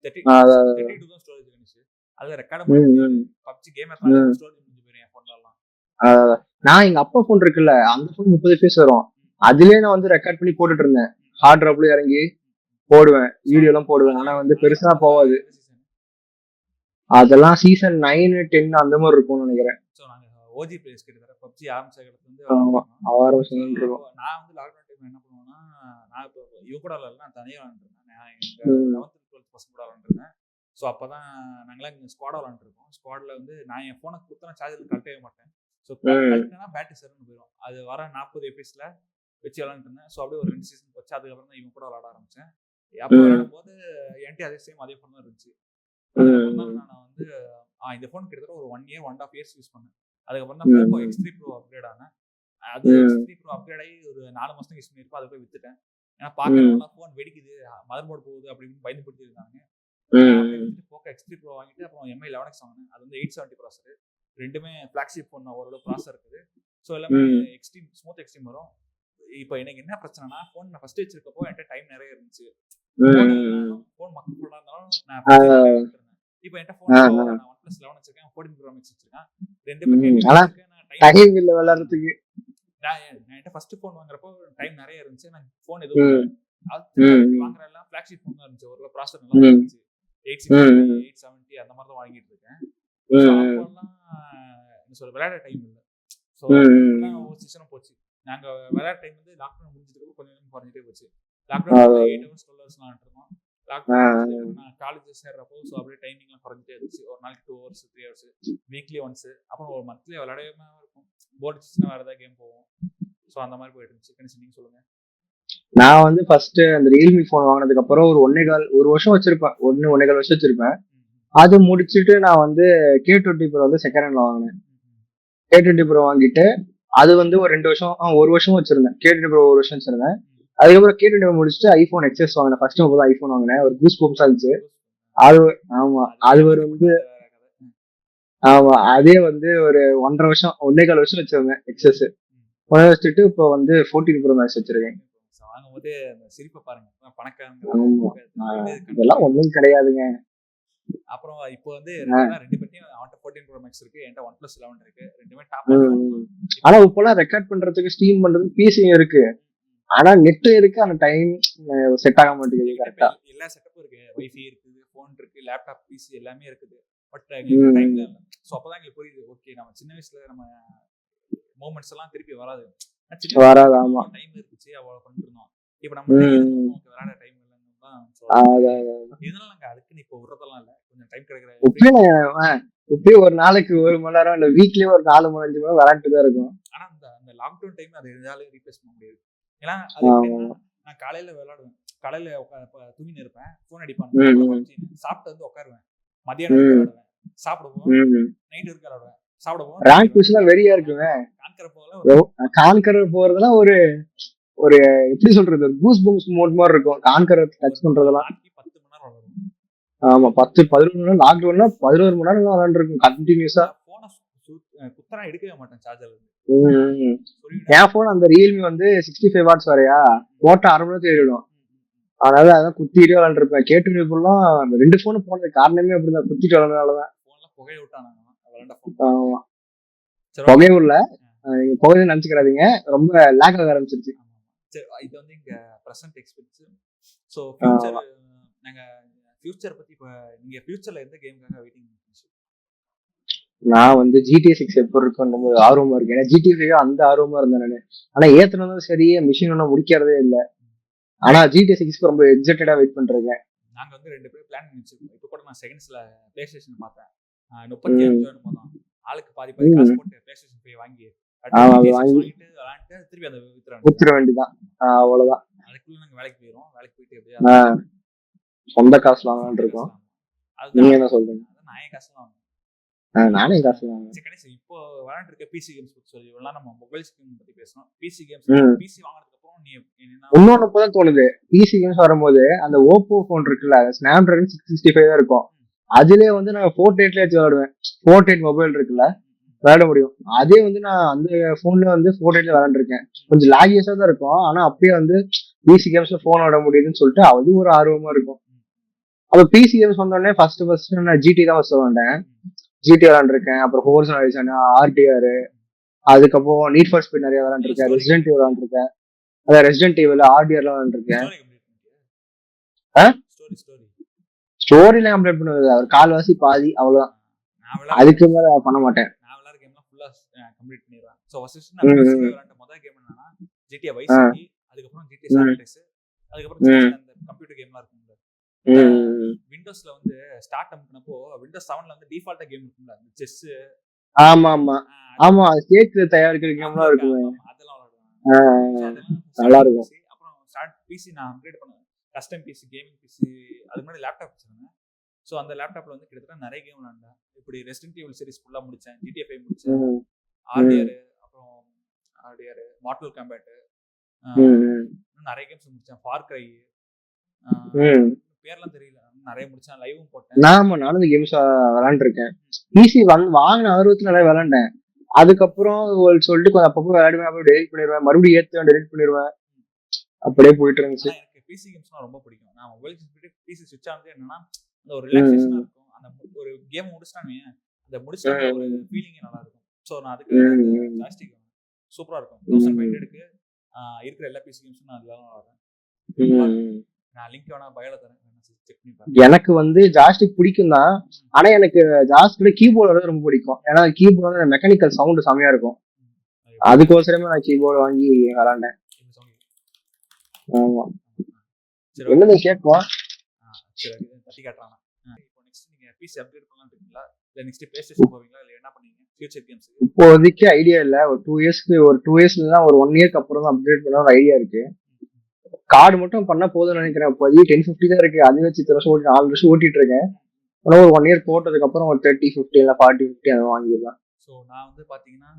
32 தான் ஸ்டோரேஜ் இருந்துச்சு. அதுல ரெக்கார்ட் பண்ண முடியாது. பப்ஜி கேம் எல்லாம் ஸ்டோரேஜ் முடிஞ்சு போயிடும் என் போன்ல எல்லாம். நான் எங்க அப்பா போன் இருக்குல்ல, அந்த போன் 30 FPS வரும். அதுலயே நான் வந்து ரெக்கார்ட் பண்ணி போட்டுட்டு இருந்தேன். ஹார்ட் டிராப்ல இறங்கி போடுவேன், வீடியோ எல்லாம் போடுவேன். ஆனா வந்து பெருசா போவாது. அதெல்லாம் சீசன் 9, 10 அந்த மாதிரி இருக்கும்னு நினைக்கிறேன். ஸோ நாங்கள் ஓஜி பிளேஸ் கிட்டத்தட்ட பப்ஜி ஆரம்பிச்ச இடத்துல வந்து நான் வந்து லாக்டவுன் டைம் என்ன பண்ணுவேன்னா, நான் இப்போ இவ கூட இல்லை, நான் தனியாக விளாண்டுருந்தேன். நான் எங்கள் 11th 12th பசங்க கூட விளாண்டுருந்தேன். ஸோ அப்போ தான் நாங்களாம் இங்கே ஸ்குவாடாக விளாண்டுருக்கோம். ஸ்குவாடில் வந்து நான் என் ஃபோனை கொடுத்தா சார்ஜர் கழட்டவே மாட்டேன். ஸோ கழட்டினா பேட்டரி சரின்னு போயிடும். அது வர 40 எபிஎஸ்ல வச்சு விளாண்டுருந்தேன். ஸோ அப்படியே ஒரு 2 சீசன் போச்சு. அதுக்கப்புறம் தான் இவங்க கூட விளாட ஆரம்பித்தேன். அப்போ விளாடும் போது என்கிட்ட அதே ஃபோன் தான் இருந்துச்சு. நான் வந்து இந்த ஃபோன் கிட்டத்தட்ட ஒரு 1 இயர் 1.5 இயர்ஸ் யூஸ் பண்ணேன். அதுக்கப்புறம் தான் போக்கோ X3 Pro அப்கிரேட் ஆனேன். அது X3 Pro அப்கிரேட் ஆகி ஒரு 4 மாசம் யூஸ் பண்ணிருப்பேன். அதை போய் வித்துட்டேன். ஏன்னா பாக்கிறவங்க ஃபோன் வெடிக்குது, மதர் போர்டு போகுது அப்படின்னு பயந்துபடுத்தி இருந்தாங்க. போக்கோ X3 Pro வாங்கிட்டு அப்புறம் MI 11X வாங்கினேன். அது வந்து 870 ப்ராசர். ரெண்டுமே ஃபிளாக்ஷிப் ஃபோன், ஓரளவு ப்ராசர் இருக்குது. ஸோ எல்லாமே எக்ஸ்ட்ரீம் ஸ்மூத் எக்ஸ்ட்ரீம் வரும். இப்போ எனக்கு என்ன பிரச்சனைனா, ஃபோன் நான் ஃபர்ஸ்ட் வச்சிருக்கப்போ என்கிட்ட டைம் நிறைய இருந்துச்சு. ஃபோன் மக்கள் இருந்தாலும் நான் இப்போ என்கிட்ட ஃபோன் நான் OnePlus 11 வச்சிருக்கேன், 14 Pro Max வச்சிருக்கேன். ரெண்டுமே டைம் இல்ல விளையாடுறதுக்கு. நான் என்கிட்ட ஃபர்ஸ்ட் ஃபோன் வாங்குறப்போ டைம் நிறைய இருந்துச்சு. நான் ஃபோன் எதுவும் வாங்குற எல்லாம் ஃபிளாக்ஷிப் ஃபோன் தான் இருந்துச்சு. ஒரு ப்ராசர் நல்லா இருந்துச்சு. 860 870 அந்த மாதிரி தான் வாங்கிட்டு இருக்கேன். அப்போல்லாம் என்ன சொல்ற விளையாட டைம் இல்லை. ஸோ ஒரு சீசனும் போச்சு. நாங்க விளையாட டைம் வந்து லாக்டவுன் முடிஞ்சதுக்கு கொஞ்சம் குறைஞ்சிட்டே போச்சு. Lockdown 8 hours 12 hours விளாண்டுருந்தோம். லாக்டவுன் நான் காலேஜ் சேர்றப்போ ஸோ அப்படியே டைமிங்லாம் குறைஞ்சிட்டே இருந்துச்சு. ஒரு நாளைக்கு 2 hours 3 hours, வீக்லி ஒன்ஸ், அப்புறம் ஒரு மந்த்லி விளையாடாம இருக்கும். போர்டு வச்சுன்னா வேற ஏதாவது கேம் போவோம். ஸோ அந்த மாதிரி போயிட்டு இருந்துச்சு. கணிச்சு நீங்க சொல்லுங்க. நான் வந்து ஃபர்ஸ்ட் அந்த ரியல்மி போன் வாங்கினதுக்கு அப்புறம் ஒரு வருஷம் வச்சிருப்பேன், 1.25 வருஷம் வச்சிருப்பேன். அது முடிச்சுட்டு நான் வந்து K20 Pro வந்து செகண்ட் ஹேண்ட்ல வாங்கினேன். K20 Pro வாங்கிட்டு அது வந்து ஒரு 2 வருஷம், 1 வருஷம் வச்சிருந்தேன். K20 Pro 1 வருஷம் வச்சிருந்தேன். அதுக்கப்புறம் K20 Pro முடிச்சுட்டு ஐபோன் XS வாங்கினேன். ஃபர்ஸ்ட் மொபைல் ஐபோன் வாங்கினேன். ஒரு கூஸ் பம்ப்ஸா இருந்துச்சு அது. ஆமா, அது ஒரு வந்து ஆமா, அதே வந்து ஒரு 1.5 வருஷம் 1.25 வருஷம் வச்சிருந்தேன் XS. வச்சுட்டு இப்போ வந்து 14 Pro Max வச்சிருக்கேன். வாங்கும்போது சிரிப்பை பாருங்க, பணக்காரங்க இதெல்லாம் ஒண்ணும் கிடையாதுங்க. அப்புறம் இப்போ வந்து ரெண்டு பேர்ட்டையும் அவன்கிட்ட 14 Pro Max இருக்கு, என்கிட்ட OnePlus 11 இருக்கு. ரெண்டுமே டாப். ஆனா இப்போலாம் ரெக்கார்ட் பண்றதுக்கு ஸ்ட்ரீம் பண்றதுக்கு பிசியும் இருக்கு. ஆனா நெட் இருக்கு, அந்த டைம் செட் ஆக மாட்டேங்குது கரெக்ட்டா. எல்லா செட்டப்பும் இருக்கு, வைஃபை இருக்குது, ஃபோன் இருக்கு, லேப்டாப், பிசி எல்லாமே இருக்குது. பட் டைம்ல இல்ல. சோ அப்பதான் எங்களுக்கு புரியுது, ஓகே நம்ம சின்ன வயசுல நம்ம மூமெண்ட்ஸ் எல்லாம் திருப்பி வராது. வராது. ஆமா, டைம் இருந்துச்சு, அவ்வளவு பண்ணிட்டு இருந்தோம். இப்போ நம்ம விளையாட டைம் இல்லைன்னு தான் சொல்றோம். இதனால நாங்க அதுக்குன்னு இப்போ விடுறதெல்லாம் இல்ல, கொஞ்சம் டைம் கிடைக்கிற இப்பயே ஒரு நாளைக்கு 1 மணி நேரம் இல்ல வீக்லி ஒரு 4 மணி 5 மணி நேரம் விளையாட்டு தான் இருக்கும். ஆனா அந்த லாக்டவுன் டைம் அது எதால ரீப்ளேஸ் பண்ண முடியாது. ஏன்னா அது நான் காலையில விளையாடுவேன், கடையில தூங்கின்னு இருப்பேன், ஃபோன் அடிப்பாங்க, ம், சாப்பிட்டு வந்து உட்காருவேன், மதியானம் வரைக்கும் ம், விளையாடுவேன், சாப்பிட போவேன், ம். நைட் வரைக்கும் விளையாடுவேன், சாப்பிட போவேன், ரேங்க் தூங்கிடுவேன். புஷ்லாம் வெறியா இருக்குமே. கான்கர போகல கான்கரர் போறதெல்லாம் ஒரு ஒரு எப்படி சொல்றது, கூஸ் பம்ஸ் மோட் மாதிரி இருக்கும் கான்கரர் டச் பண்றதெல்லாம். நாளைக்கு 10 மணி நேரம் விளையாடுவோம். ஆமா 10-11 மணி நேரம், லாக்டவுன்ல 11 மணி நேரம் விளையாண்டுருக்கும் கண்டினியூஸா. போனை குத்தரா எடுக்கவே மாட்டேன் சார்ஜர்ல இருந்து. என் போன் அந்த ரியல்மி வந்து 65 வாட்ஸ் வரையா, போட்ட அரை மணி நேரத்துல ஏறிடும். அதனால அதான் குத்திட்டே விளையாண்டுருப்பேன். கேட்டு ஃபுல்லாம் 2 போன் போனது காரணமே அப்படிதான், குத்திட்டு விளையாடுறதுனாலதான். போன்ல புகையை விட்டானாங்க விளையாண்ட போன். ஆமா சரி, புகையும் இல்ல, நீங்க புகையும் நினைச்சுக்கிறாதீங்க, ரொம்ப லேக் ஆக ஆரம்பிச்சிருச்சு. சரி, இது வந்து இங்க பிரசன்ட் எக்ஸ்பீரியன்ஸ். ஸோ ஃபியூச்சர், நாங்க ஃபியூச்சர் பத்தி இப்போ நீங்க ஃபியூச்சர்ல எந்த கேமுக்காக வெயிட்டிங்? நான் வந்து GTA 6 எப்போ இருக்கும் ரொம்ப ஆர்வமா இருக்கு. ஏன்னா GTA 5 அந்த ஆர்வமா இருந்தேன் நானு. ஆனா ஏத்தனதும் சரி, மிஷின் ஒன்றும் முடிக்கிறதே இல்லை. ஆனா GTA 6க்கு ரொம்ப எக்ஸைட்டடா வெயிட் பண்றேன். நாங்க வந்து 2 பேரும் பிளான் பண்ணி வச்சிருக்கோம். இப்போ கூட நான் செகண்ட்ஸ்ல பிளே ஸ்டேஷன் பார்த்தேன், 35 என்னமோ தான். ஆளுக்கு பாதி பாதி காசு போட்டு பிளே ஸ்டேஷன் போய் வாங்கி வாங்கிட்டு விளையாண்டு திருப்பி அதை வித்துற வேண்டியதான், அவ்வளவுதான். அதுக்குள்ள நாங்க வேலைக்கு போயிடும். வேலைக்கு போயிட்டு எப்படியா சொந்த காசு வாங்கலாம்னு இருக்கோம். நீங்க என்ன சொல்றீங்க? நான் ஏன் காசு வாங்க, நானே காசு வாங்க. கடைசி இப்போ விளையாண்டு இருக்க பிசி கேம்ஸ் பத்தி சொல்லி இவ்வளவு நம்ம மொபைல் கேம் பத்தி பேசணும். பிசி கேம்ஸ், பிசி வாங்குறதுக்கு அப்புறம் நீ இன்னொன்னு இப்பதான் தோணுது, பிசி கேம்ஸ் வரும்போது அந்த ஓப்போ போன் இருக்குல்ல, ஸ்னாப்டிராகன் 665 இருக்கும். அதுலயே வந்து நான் Fortniteல வச்சு விளையாடுவேன். Fortnite மொபைல் இருக்குல்ல, விளையாட முடியும். அதே வந்து நான் அந்த போன்ல வந்து Fortniteல விளையாண்டுருக்கேன். கொஞ்சம் லாகியஸா தான் இருக்கும், ஆனா அப்படியே வந்து பிசி கேம்ஸ்ல போன் விட முடியுதுன்னு சொல்லிட்டு அது ஒரு ஆர்வமா இருக்கும். அப்ப பிசி கேம்ஸ் வந்தோடனே ஃபர்ஸ்ட் நான் ஜிடி தான் ஃபர்ஸ்ட் விளையாண்டேன். ஜிடி விளையாண்டுருக்கேன், அப்புறம் ஹோர்ஸ் ஆர்டிஆர், அதுக்கப்புறம் நீட் ஃபார் ஸ்பீட் நிறைய விளையாண்டுருக்கேன், ரெசிடென்ட் ஈவில் விளையாண்டுருக்கேன். அதான் ரெசிடென்ட் ஈவில் ஆர்டிஆர்ல விளையாண்டுருக்கேன். ஸ்டோரிலாம் கம்ப்ளீட் பண்ணுவது அவர் கால்வாசி பாதி அவ்வளவுதான், அதுக்கு மேல பண்ண மாட்டேன். நான் விளையாடுற கேம்லாம் ஃபுல்லா கம்ப்ளீட் பண்ணிடுவேன். சோ ஃபர்ஸ்ட் நான் விளையாண்ட முதல் கேம் என்னன்னா GTA வைஸ் சிட்டி, அதுக்கப்புறம் GTA San Andreas, அதுக்கப்புறம் அந்த கம்ப்யூட்டர் கேம்லாம் இருக்கும்ல. விண்டோஸ்ல வந்து ஸ்டார்ட் அமுக்குனப்போ விண்டோஸ் 7ல வந்து டிஃபால்ட்டா கேம் இருக்கும்ல, அந்த செஸ். ஆமா ஆமா ஆமா, கேக் தயாரிக்கிற கேம்லாம் இருக்குமே, அதெல்லாம் விளையாடுவேன், நல்லா இருக்கும். அப்புறம் ஸ்டார்ட் பிசி நான் அப்கிரேட் பண்ணேன், கஸ்டம் பிசி, கேமிங் பிசி. அதுக்கு முன்னாடி லேப்டாப் வச்சிருந்தேன். ஸோ அந்த லேப்டாப்ல வந்து கிட்டத்தட்ட நிறைய கேம் விளையாண்டேன். இப்படி ரெசிடென்ட் ஈவில் சீரிஸ் ஃபுல்லா முடிச்சேன், GTA 5 முடிச்சேன், ஆர்டிஆர், அப்புறம் ஆர்டிஆர், மார்டல் காம்பேட், இன்னும் நிறைய கேம்ஸ் முடிச்சேன், ஃபார் கிரை, பேர்லாம் தெரியல, நிறைய முடிச்சேன், லைவும் போட்டேன். நானும் இந்த கேம்ஸ் விளையாண்டுருக்கேன். பிசி வாங்கின ஆர்வத்துல நிறைய விளையாண்டேன். அதுக்கப்புறம் சொல்லிட்டு கொஞ்சம் அப்பப்போ விளையாடுவேன், அப்புறம் டெலிட் பண்ணிடுவேன், மறுபடியும் ஏற்றுவேன், டெலிட் பண்ணிடுவேன், அப்படியே போயிட்டு இருந்துச்சு. எனக்கு பிசி கேம்ஸ்லாம் ரொம்ப பிடிக்கும். நான் மொபைல் பிசி ஸ்விட்ச் ஆனது என்னன்னா அந்த ஒரு ரிலாக்ஸேஷனா இருக்கும். அந்த ஒரு கேம் முடிச்சிட்டானே, அந்த முடிச்சிட்ட ஒரு ஃபீலிங்கே நல்லா இருக்கும். ஸோ நான் அதுக்கு ஜாஸ்டிக் சூப்பரா இருக்கும். 1500க்கு இருக்கிற எல்லா பிசி கேம்ஸும் நான் அதெல்லாம் விளையாடுறேன். நான் லிங்க் வேணா பயோல தரேன், செக் பண்ணி பாருங்க. எனக்கு வந்து ஜாஸ்டிக் பிடிக்கும் தான், ஆனா எனக்கு ஜாஸ்டிக் கீபோர்டு ரொம்ப பிடிக்கும். ஏன்னா கீபோர்டு வந்து மெக்கானிக்கல் சவுண்ட் செமையா இருக்கும், அதுக்கோசரமே நான் கீபோர்டு வாங்கி விளாண்டேன். ஆமா, என்னது கேட்கும் தட்டி காட்டுறாங்க. இப்போ நெக்ஸ்ட் நீங்க பிசி அப்கிரேட் பண்ணலாம் இருக்கீங்களா, இல்ல நெக்ஸ்ட் பிளே ஸ்டேஷன் போவீங்களா, இல்ல என்ன பண்ணீங்க ஃபியூச்சர் கேம்ஸ்? இப்போதைக்கு ஐடியா இல்ல, ஒரு 2 இயர்ஸ்ல தான், ஒரு 1 இயர்க்கு அப்புறம் தான் அப்கிரேட் பண்ண ஒரு ஐடியா இருக்கு. கார்டு மட்டும் பண்ணா போதும்னு நினைக்கிறேன். இப்போதைக்கு 1050 தான் இருக்கு, அது வச்சு 4 வருஷம் ஓட்டிட்டு இருக்கேன். ஆனால் ஒரு 1 இயர் போட்டதுக்கு அப்புறம் ஒரு 3050 இல்ல 4050 அதை வாங்கிடலாம். ஸோ நான் வந்து பாத்தீங்கன்னா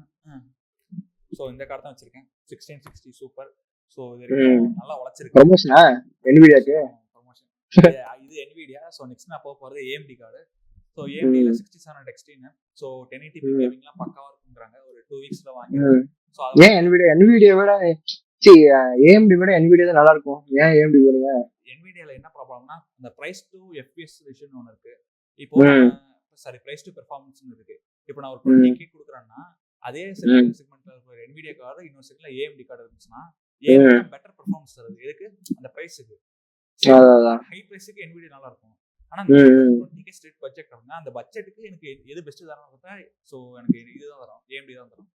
இந்த கார்டு தான் வச்சிருக்கேன், 1660 சூப்பர். ஸோ இது நல்லா உழைச்சிருக்கு. ப்ரொமோஷனா NVIDIAக்கு? ப்ரொமோஷன் இது NVIDIA. ஸோ நெக்ஸ்ட் நான் போக போறது AMD கார்டு. ஸோ AMDல 6700 XT, ஸோ 1080p கேமிங்லாம் பக்காவா இருக்குன்றாங்க. ஒரு 2 வீக்ஸ்ல வாங்கிடுவேன். ஸோ ஏன் NVIDIA விட AMD விட NVIDIA தான் நல்லா இருக்கும், ஏன் AMD போறீங்க? NVIDIAல என்ன ப்ராப்ளம்னா அந்த பிரைஸ் டு FPS ரேஷியோன்னு ஒன்று இருக்கு. இப்போ பிரைஸ் டு பெர்ஃபார்மன்ஸ்னு இருக்கு. இப்போ நான் ஒரு 20K கொடுக்குறேன்னா அதே செக்மெண்ட்ல இருக்கிற NVIDIA கார்டு இன்னொரு செக்மெண்ட்ல AMD கார்டு இருந்துச்சுன்னா AMD பெட்டர் பெர்ஃபார்மன்ஸ் தருது. எதுக்கு? அந்த பிரைஸுக்கு. ஹை பிரைஸுக்கு NVIDIA நல்லா இருக்கும். ஆனா 20K ஸ்ட்ரெயிட் பட்ஜெட் அப்படின்னா அந்த பட்ஜெட்டுக்கு எனக்கு எது பெஸ்ட் தரணும் பார்த்தா ஸோ எனக்கு இதுதான் தரும், AMD தான் தரும்.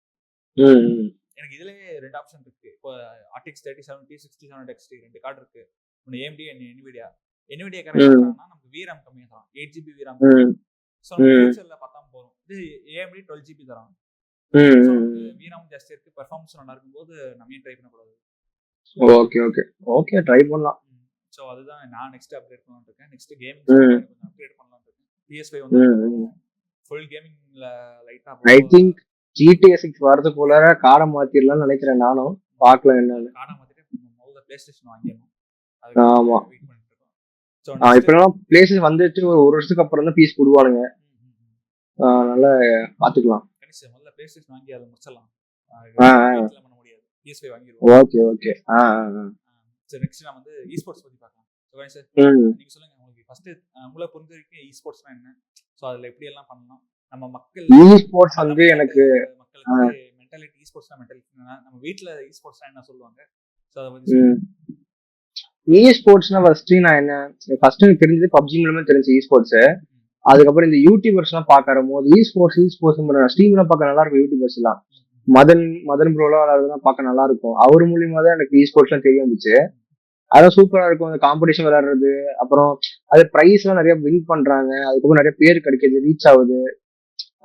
எனக்கு இதுலயே 2 ஆப்ஷன் இருக்கு. இப்போ RTX 3070 6700 XT 2 கார்டு இருக்கு. ஒன்னு AMD and NVIDIA கார்டு என்னன்னா நமக்கு VRAM கம்மியா தரும், 8GB VRAM. சோ ஃபியூச்சர்ல பார்த்தா போறோம். இது AMD 12GB தரும். சோ VRAM ஜாஸ்தி இருக்கு, பெர்ஃபார்மன்ஸ் நல்லா இருக்கும்போது நம்ம ட்ரை பண்ண கூடாது. ஓகே ட்ரை பண்ணலாம். ஸோ அதுதான் நான் நெக்ஸ்ட் அப்டேட் பண்ணலாம்னு இருக்கேன். நெக்ஸ்ட் கேமிங் கொஞ்சம் அப்டேட் பண்ணலாம்னு இருக்கேன். PS5 வந்து ஃபுல் கேமிங்ல லைட்டா ஐ திங்க் GTA 6 வரதுக்குள்ள காரை மாத்திரலாம்னு நினைக்கிறேன் நானும். பார்க்கலாம் என்னன்னு. காரை மாத்திட்டு முதல்ல PlayStation வாங்கிடணும். ஆமா. வெயிட் பண்ணிட்டு இருக்கோம். ஸோ இப்பெல்லாம் பிளேசஸ் வந்துட்டு ஒரு வருஷத்துக்கு அப்புறம் தான் பீஸ் போடுவானுங்க. அதனால பாத்துக்கலாம். கணிசம் முதல்ல PlayStation வாங்கி அதை முடிச்சிடலாம். வீட்டில் பண்ண முடியாது. PS5 வாங்கிடுவோம். Okay okay. சரி நெக்ஸ்ட் நான் வந்து e-ஸ்போர்ட்ஸ் பத்தி பார்க்கலாம். ஸோ சார் நீங்க சொல்லுங்க உங்களுக்கு ஃபர்ஸ்ட் உங்களை பொறுத்த வரைக்கும் e-ஸ்போர்ட்ஸ்னா என்ன? ஸோ அதுல எப்படி எல்லாம் பண்ணலாம்? நம்ம மக்கள் e-ஸ்போர்ட்ஸ் வந்து எனக்கு மக்களுக்கு மென்டாலிட்டி e-ஸ்போர்ட்ஸ்னா மென்டாலிட்டினா நம்ம வீட்ல e-ஸ்போர்ட்ஸ்னா என்ன சொல்லுவாங்க? ஸோ அதை பத்தி e-ஸ்போர்ட்ஸ்னா ஃபர்ஸ்ட் எனக்கு தெரிஞ்சது PUBG மூலமா தெரிஞ்சு e-ஸ்போர்ட்ஸ். அதுக்கப்புறம் இந்த யூடியூபர்ஸ் எல்லாம் பாக்குற போது e-ஸ்போர்ட்ஸ் ஸ்ட்ரீம்லாம் பார்க்க நல்லா இருக்கும். யூடியூபர்ஸ் எல்லாம் மதன் ப்ரோலாம் விளையாடுறதுலாம் பார்க்க நல்லா இருக்கும். அவர் மூலியமா தான் எனக்கு e-ஸ்போர்ட்ஸ் எல்லாம் தெரிய வந்துச்சு. அதான் சூப்பரா இருக்கும் அந்த காம்படிஷன் விளையாடுறது. அப்புறம் அது பிரைஸ் எல்லாம் நிறைய வின் பண்றாங்க. அதுக்கப்புறம் நிறைய பேர் கிடைக்குது, ரீச் ஆகுது.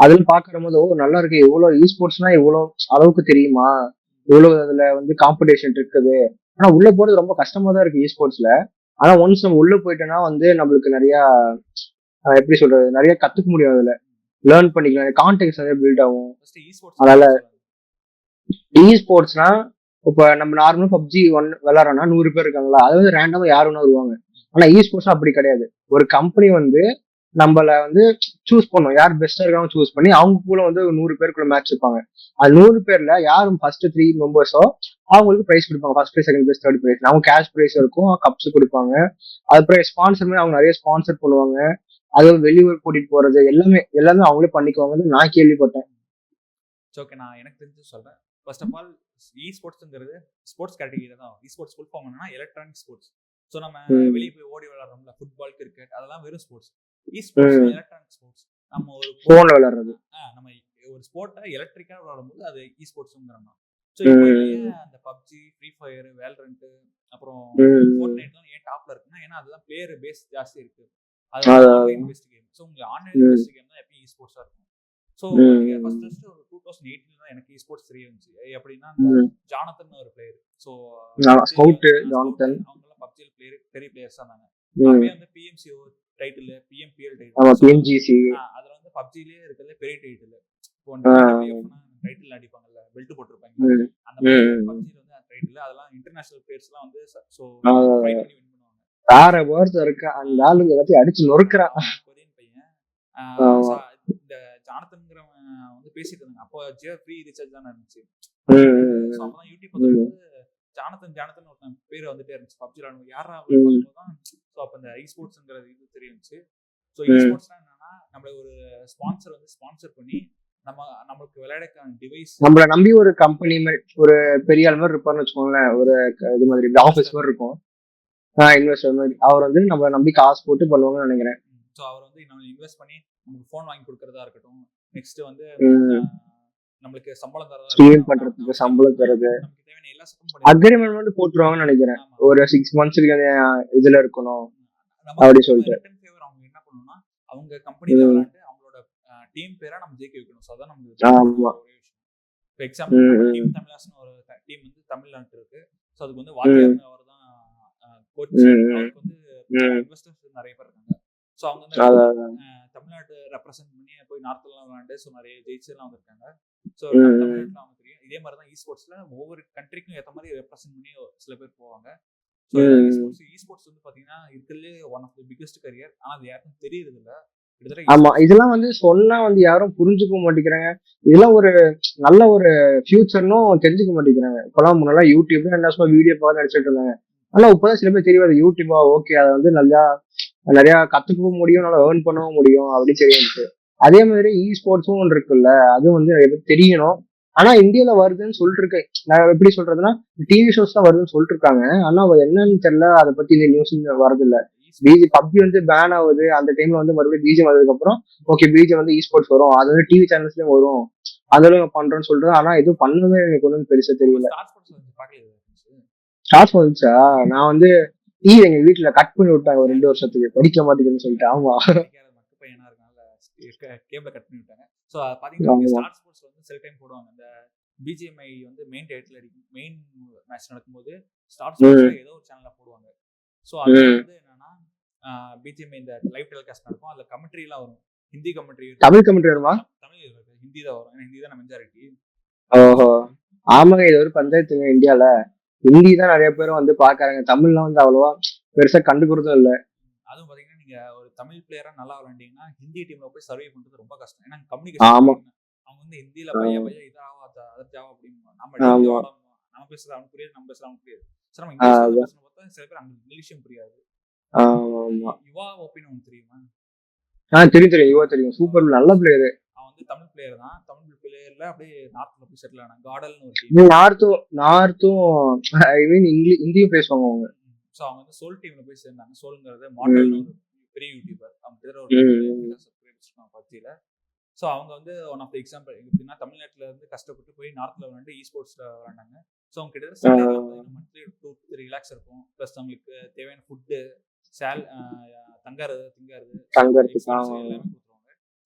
அதெல்லாம் பாக்குற போது நல்லா இருக்கு. எவ்வளவு e-ஸ்போர்ட்ஸ்னா எவ்வளவு அளவுக்கு தெரியுமா, எவ்வளவு அதுல வந்து காம்படிஷன் இருக்குது. ஆனா உள்ள போறது ரொம்ப கஷ்டமா தான் இருக்கு e-ஸ்போர்ட்ஸ்ல. ஆனா ஒன்ஸ் நம்ம உள்ள போயிட்டோம்னா வந்து நம்மளுக்கு நிறைய எப்படி சொல்றது, நிறைய கத்துக்க முடியும். அதுல லேர்ன் பண்ணிக்கலாம். கான்டெக்ட் நிறைய பில்ட் ஆகும். அதனால e-ஸ்போர்ட்ஸ்னா இப்ப நம்ம நார்மலா PUBG விளையாடுறோம்னா 100 பேர் இருக்காங்களா, அதாவது ரேண்டமா யாரு வேணா வருவாங்க. ஆனா e-ஸ்போர்ட்ஸ் அப்படி கிடையாது. ஒரு கம்பெனி வந்து நம்மள வந்து சூஸ் பண்ணும், யார் பெஸ்டா இருக்காங்க சூஸ் பண்ணி அவங்க கூட வந்து 100 பேருக்குள்ள மேட்ச் வைப்பாங்க. அது 100 பேர்ல யாரும் ஃபர்ஸ்ட் 3 மெம்பர்ஸோ அவங்களுக்கு பிரைஸ் கொடுப்பாங்க. First prize, second prize, third prize. அவங்க கேஷ் பிரைஸ் இருக்கும், கப்ஸ் கொடுப்பாங்க. அதுக்கப்புறம் ஸ்பான்சர் மாதிரி அவங்க நிறைய ஸ்பான்சர் பண்ணுவாங்க. அது வெளியூர் கூட்டிட்டு போறது எல்லாமே அவங்களே பண்ணிக்குவாங்க. நான் கேள்விப்பட்டேன். ஓகே, நான் எனக்கு தெரிஞ்சு சொல்றேன். ஃபர்ஸ்ட் ஆஃப் ஆல் e-ஸ்போர்ட்ஸ்ங்கிறது ஸ்போர்ட்ஸ் கேட்டகரி தான். e-ஸ்போர்ட்ஸ் ஃபுல் ஃபார்ம் என்னன்னா எலக்ட்ரானிக் ஸ்போர்ட்ஸ். ஸோ நம்ம வெளியே போய் ஓடி விளையாடுறோம்ல, ஃபுட்பால், கிரிக்கெட், அதெல்லாம் வெறும் ஸ்போர்ட்ஸ். e-ஸ்போர்ட்ஸ் electronic sports. நம்ம ஒரு போன்ல விளையாடுறது, நம்ம ஒரு ஸ்போர்ட்டை எலக்ட்ரிக்கா விளையாடும்போது அது e-ஸ்போர்ட்ஸ்ங்கிறோம். ஸோ இப்போ அந்த PUBG, ஃப்ரீ ஃபயர், வேலரண்ட், அப்புறம் ஃபோர்ட்நைட் தான் ஏன் டாப்ல இருக்குன்னா, ஏன்னா அதுதான் பிளேயர் பேஸ் ஜாஸ்தி இருக்கு. அது ஆன்லைன் பேஸ்ட் கேம். ஸோ உங்களுக்கு ஆன்லைன் பேஸ்ட் கேம் தான் எப்பயும் e-ஸ்போர்ட்ஸா இருக்கும். ஸோ ஃபர்ஸ்ட் ஒரு 2018 தான் எனக்கு e-ஸ்போர்ட்ஸ் தெரிய வந்துச்சு. எப்படின்னா ஜானத்தன் ஒரு பிளேயர். ஸோ ஸ்கவுட் ஜானத்தன் அவங்கெல்லாம் PUBGல பெரிய பிளேயர்ஸா இருந்தாங்க. அப்படியே வந்து PMCO title, PMPL title, PMGC, அதுல வந்து PUBGலயே இருக்கிறதுல பெரிய டைட்டில். இப்போ டைட்டில் அடிப்பாங்கல்ல, பெல்ட் போட்டிருப்பாங்க, அந்த மாதிரி PUBGல வந்து அந்த டைட்டில். அதெல்லாம் இன்டர்நேஷனல் பிளேயர்ஸ்லாம் வந்து ஸோ ஃபைட் பண்ணி வின் பண்ணுவாங்க. வேற வேர்ட்ஸ் இருக்கு. அந்த ஆளுங்க எல்லாத்தையும் அடிச்சு நொறுக்குறான். கொரியன் பையன். இந்த ஜானத்தன்ங்கிறவன் வந்து பேசிட்டு இருந்தாங்க. அப்போ ஃப்ரீ ரீசார்ஜ் தானே இருந்துச்சு. ஸோ அப்பதான் யூடியூப் வந்து ஜானத்தன் ஒருத்தன் பேர் வந்துட்டே இருந்துச்சு. PUBG யாரா தான். ஸோ அப்போ இந்த e-ஸ்போர்ட்ஸ்ங்கிறது இது தெரிஞ்சுச்சு. ஸோ e-ஸ்போர்ட்ஸ்னா என்னன்னா, நம்மள ஒரு ஸ்பான்சர் வந்து ஸ்பான்சர் பண்ணி நம்மளுக்கு விளையாடுற டிவைஸ், நம்மள நம்பி ஒரு கம்பெனி மாதிரி ஒரு பெரிய ஆள் மாதிரி இருப்பாருன்னு வச்சுக்கோங்களேன். ஒரு இது மாதிரி ஆஃபீஸ் மாதிரி இருக்கும், இன்வெஸ்டர் மாதிரி. அவர் வந்து நம்மள நம்பி காசு போட்டு பண்ணுவாங்கன்னு நினைக்கிறேன். ஸோ அவர் வந்து நம்ம இன்வெஸ்ட் பண்ணி நமக்கு ஃபோன் வாங்கி கொடுக்கறதா இருக்கட்டும், நெக்ஸ்ட் வந்து நம்மளுக்கு சம்பளம் தரதா, ஸ்ட்ரீம் பண்றதுக்கு சம்பளம் தரது, நமக்கு தேவையான எல்லா சப்போர்ட்டும் அக்ரிமெண்ட் வந்து போட்டுருவாங்கன்னு நினைக்கிறேன். ஒரு 6 மந்த்ஸ்க்கு இதுல இருக்கணும் அப்படி சொல்லிட்டு. அவங்க என்ன பண்ணணும்னா, அவங்க கம்பெனில விளையாண்டு அவங்களோட டீம் பேரா நம்ம ஜெயிக்க வைக்கணும். ஸோ அதான் நமக்கு ஒரே விஷயம். இப்போ எக்ஸாம்பிள் டீம் தமிழாஸ்னு ஒரு டீம் வந்து தமிழ்நாட்டு இருக்கு. ஸோ அதுக்கு வந்து வாத்தியார்னு அவர் தான் கோச். அவருக்கு வந்து இன்வெஸ்டர்ஸ் நிறைய பேர் இருக்காங்க. ஸோ அவங்க வந்து தமிழ்நாட்டு ரெப்ரசென்ட் பண்ணி போய் நார்த்லாம் விளையாண்டு ஸோ நிறைய ஜெயிச்செல்லாம் வந்திருக்காங்க. ஸோ தமிழ்நாட்டில் அவங்க தெரியும். இதே மாதிரி தான் e-ஸ்போர்ட்ஸ்ல ஒவ்வொரு கண்ட்ரிக்கும் ஏற்ற மாதிரி ரெப்ரசென்ட் பண்ணி சில பேர் போவாங்க. ஸோ e-ஸ்போர்ட்ஸ் வந்து பாத்தீங்கன்னா இருக்கிறதுலே one of the biggest career. ஆனால் அது யாருக்கும் தெரியுறது இல்லை. ஆமா, இதெல்லாம் வந்து சொன்னா வந்து யாரும் புரிஞ்சுக்க மாட்டேங்கிறாங்க. இதெல்லாம் ஒரு நல்ல ஒரு ஃபியூச்சர்னும் தெரிஞ்சுக்க மாட்டேங்கிறாங்க. இப்பெல்லாம் முன்னெல்லாம் யூடியூப்ல என்ன சும்மா வீடியோ பார்த்து நடிச்சிட்டு இருந்தாங்க. ஆனா இப்பதான் சில பேர் தெரியாது யூடியூபா ஓகே, அதை வந்து நல்லா நிறைய கத்துக்கவும் முடியும், நல்லா ஏர்ன் பண்ணவும் முடியும் அப்படி தெரியுது. அதே மாதிரி e-ஸ்போர்ட்ஸும் ஒன்று இருக்குல்ல, அதுவும் வந்து நிறைய பேர் தெரியணும். ஆனா இந்தியால வருதுன்னு சொல்லிட்டு இருக்கு. நான் எப்படி சொல்றதுன்னா, டிவி ஷோஸ் தான் வருதுன்னு சொல்லிட்டு இருக்காங்க. ஆனா என்னன்னு தெரியல, அதை பத்தி இந்த நியூஸ் வரது இல்ல. PUBG வந்து பேன் ஆகுது. அந்த டைம்ல வந்து மறுபடியும் BGM வந்ததுக்கு அப்புறம் ஓகே BGM வந்து e-ஸ்போர்ட்ஸ் வரும், அது வந்து டிவி சேனல்ஸ்லயும் வரும், அதெல்லாம் பண்றோம்னு சொல்றது. ஆனா எதுவும் பண்ணவே எனக்கு ஒன்றும் பெருசா தெரியல. ஸ்டார்ஸ் வந்துச்சா? நான் வந்து எங்க வீட்டுல கட் பண்ணி விட்டாங்க ஒரு 2 வருஷத்துக்கு, படிக்க மாட்டேங்குதுன்னு சொல்லிட்டு. ஆமா, பையனா இருக்கனால கேபிள கட் பண்ணி விட்டாங்க. ஸோ பாத்தீங்கன்னா ஸ்டார் ஸ்போர்ட்ஸ்ல வந்து சில டைம் போடுவாங்க. இந்த BGMI வந்து மெயின் டைட்டில் அடிக்கும். மெயின் மேட்ச் நடக்கும்போது ஸ்டார் ஸ்போர்ட்ஸ்ல ஏதோ ஒரு சேனல்ல போடுவாங்க. ஸோ அது வந்து என்னன்னா பிஜிஎம் இந்த லைவ் டெலிகாஸ்ட் நடக்கும். அதில் கமெண்ட்ரிலாம் வரும், ஹிந்தி கமெண்ட்ரி, தமிழ் கமெண்ட்ரி வருமா? தமிழ் ஹிந்தி தான் வரும், ஏன்னா ஹிந்தி தான் மெஜாரிட்டி. ஓஹோ, ஆமாங்க. இது ஒரு பஞ்சாயத்துங்க இந்தியால. ஹிந்தி தான் நிறைய பேர் வந்து பாக்குறாங்க, தமிழ்லாம் வந்து அவ்வளவா பெருசா கண்டுக்கிறதும் இல்ல. அதுவும் பாத்தீங்கன்னா நீங்க ஒரு தமிழ் பிளேயரா நல்லா விளையாண்டீங்கன்னா ஹிந்தி டீம்ல போய் சர்வே பண்றது ரொம்ப கஷ்டம். ஏன்னா கம்யூனிகேஷன் ஆமா. அவங்க வந்து ஹிந்தியில பையன் பையன் இதாவா அதற்காவா அப்படின்னு நம்ம ஆமா. நம்ம பேசுறது அவனுக்கு புரியாது, நம்ம பேசுறது அவனுக்கு புரியாது. சரி, நம்ம இங்கிலீஷ்ல பேசணும் பார்த்தா சில பேர் அங்க இங்கிலீஷும் புரியாது. ஆமா. யுவா ஓபின் உனக்கு தெரியுமா? தெரியும் தெரியும், யுவா தெரியும், சூப்பர் நல்ல பிளேயர். அவன் வந்து தமிழ் பிளேயர் தான். தமிழ் பிளேயர்ல அப்படியே நார்த்ல போய் செட்டில் ஆனான். கார்டல்னு ஒரு டீம். நார்த்தும் ஐ மீன் ஹிந்தியும் பேசுவாங்க அவங்க. ஸோ அவங்க வந்து சோல் டீம்ல போய் சேர்ந்தாங்க. சோல்ங்கிறது மாடல்னு ஒரு பெரிய யூடியூபர், அவங்க பேர் ஒரு பத்தியில. ஸோ அவங்க வந்து ஒன் ஆஃப் த எக்ஸாம்பிள். எப்படின்னா தமிழ்நாட்டில் இருந்து கஷ்டப்பட்டு போய் நார்த்தில் விளாண்டு ஸ்போர்ட்ஸில் விளாண்டாங்க. ஸோ அவங்க கிட்டத்தட்ட மந்த்லி 2-3 lakhs இருக்கும். ப்ளஸ் அவங்களுக்கு தேவையான ஃபுட்டு, தங்காறது எல்லாமே கொடுத்துருவாங்க.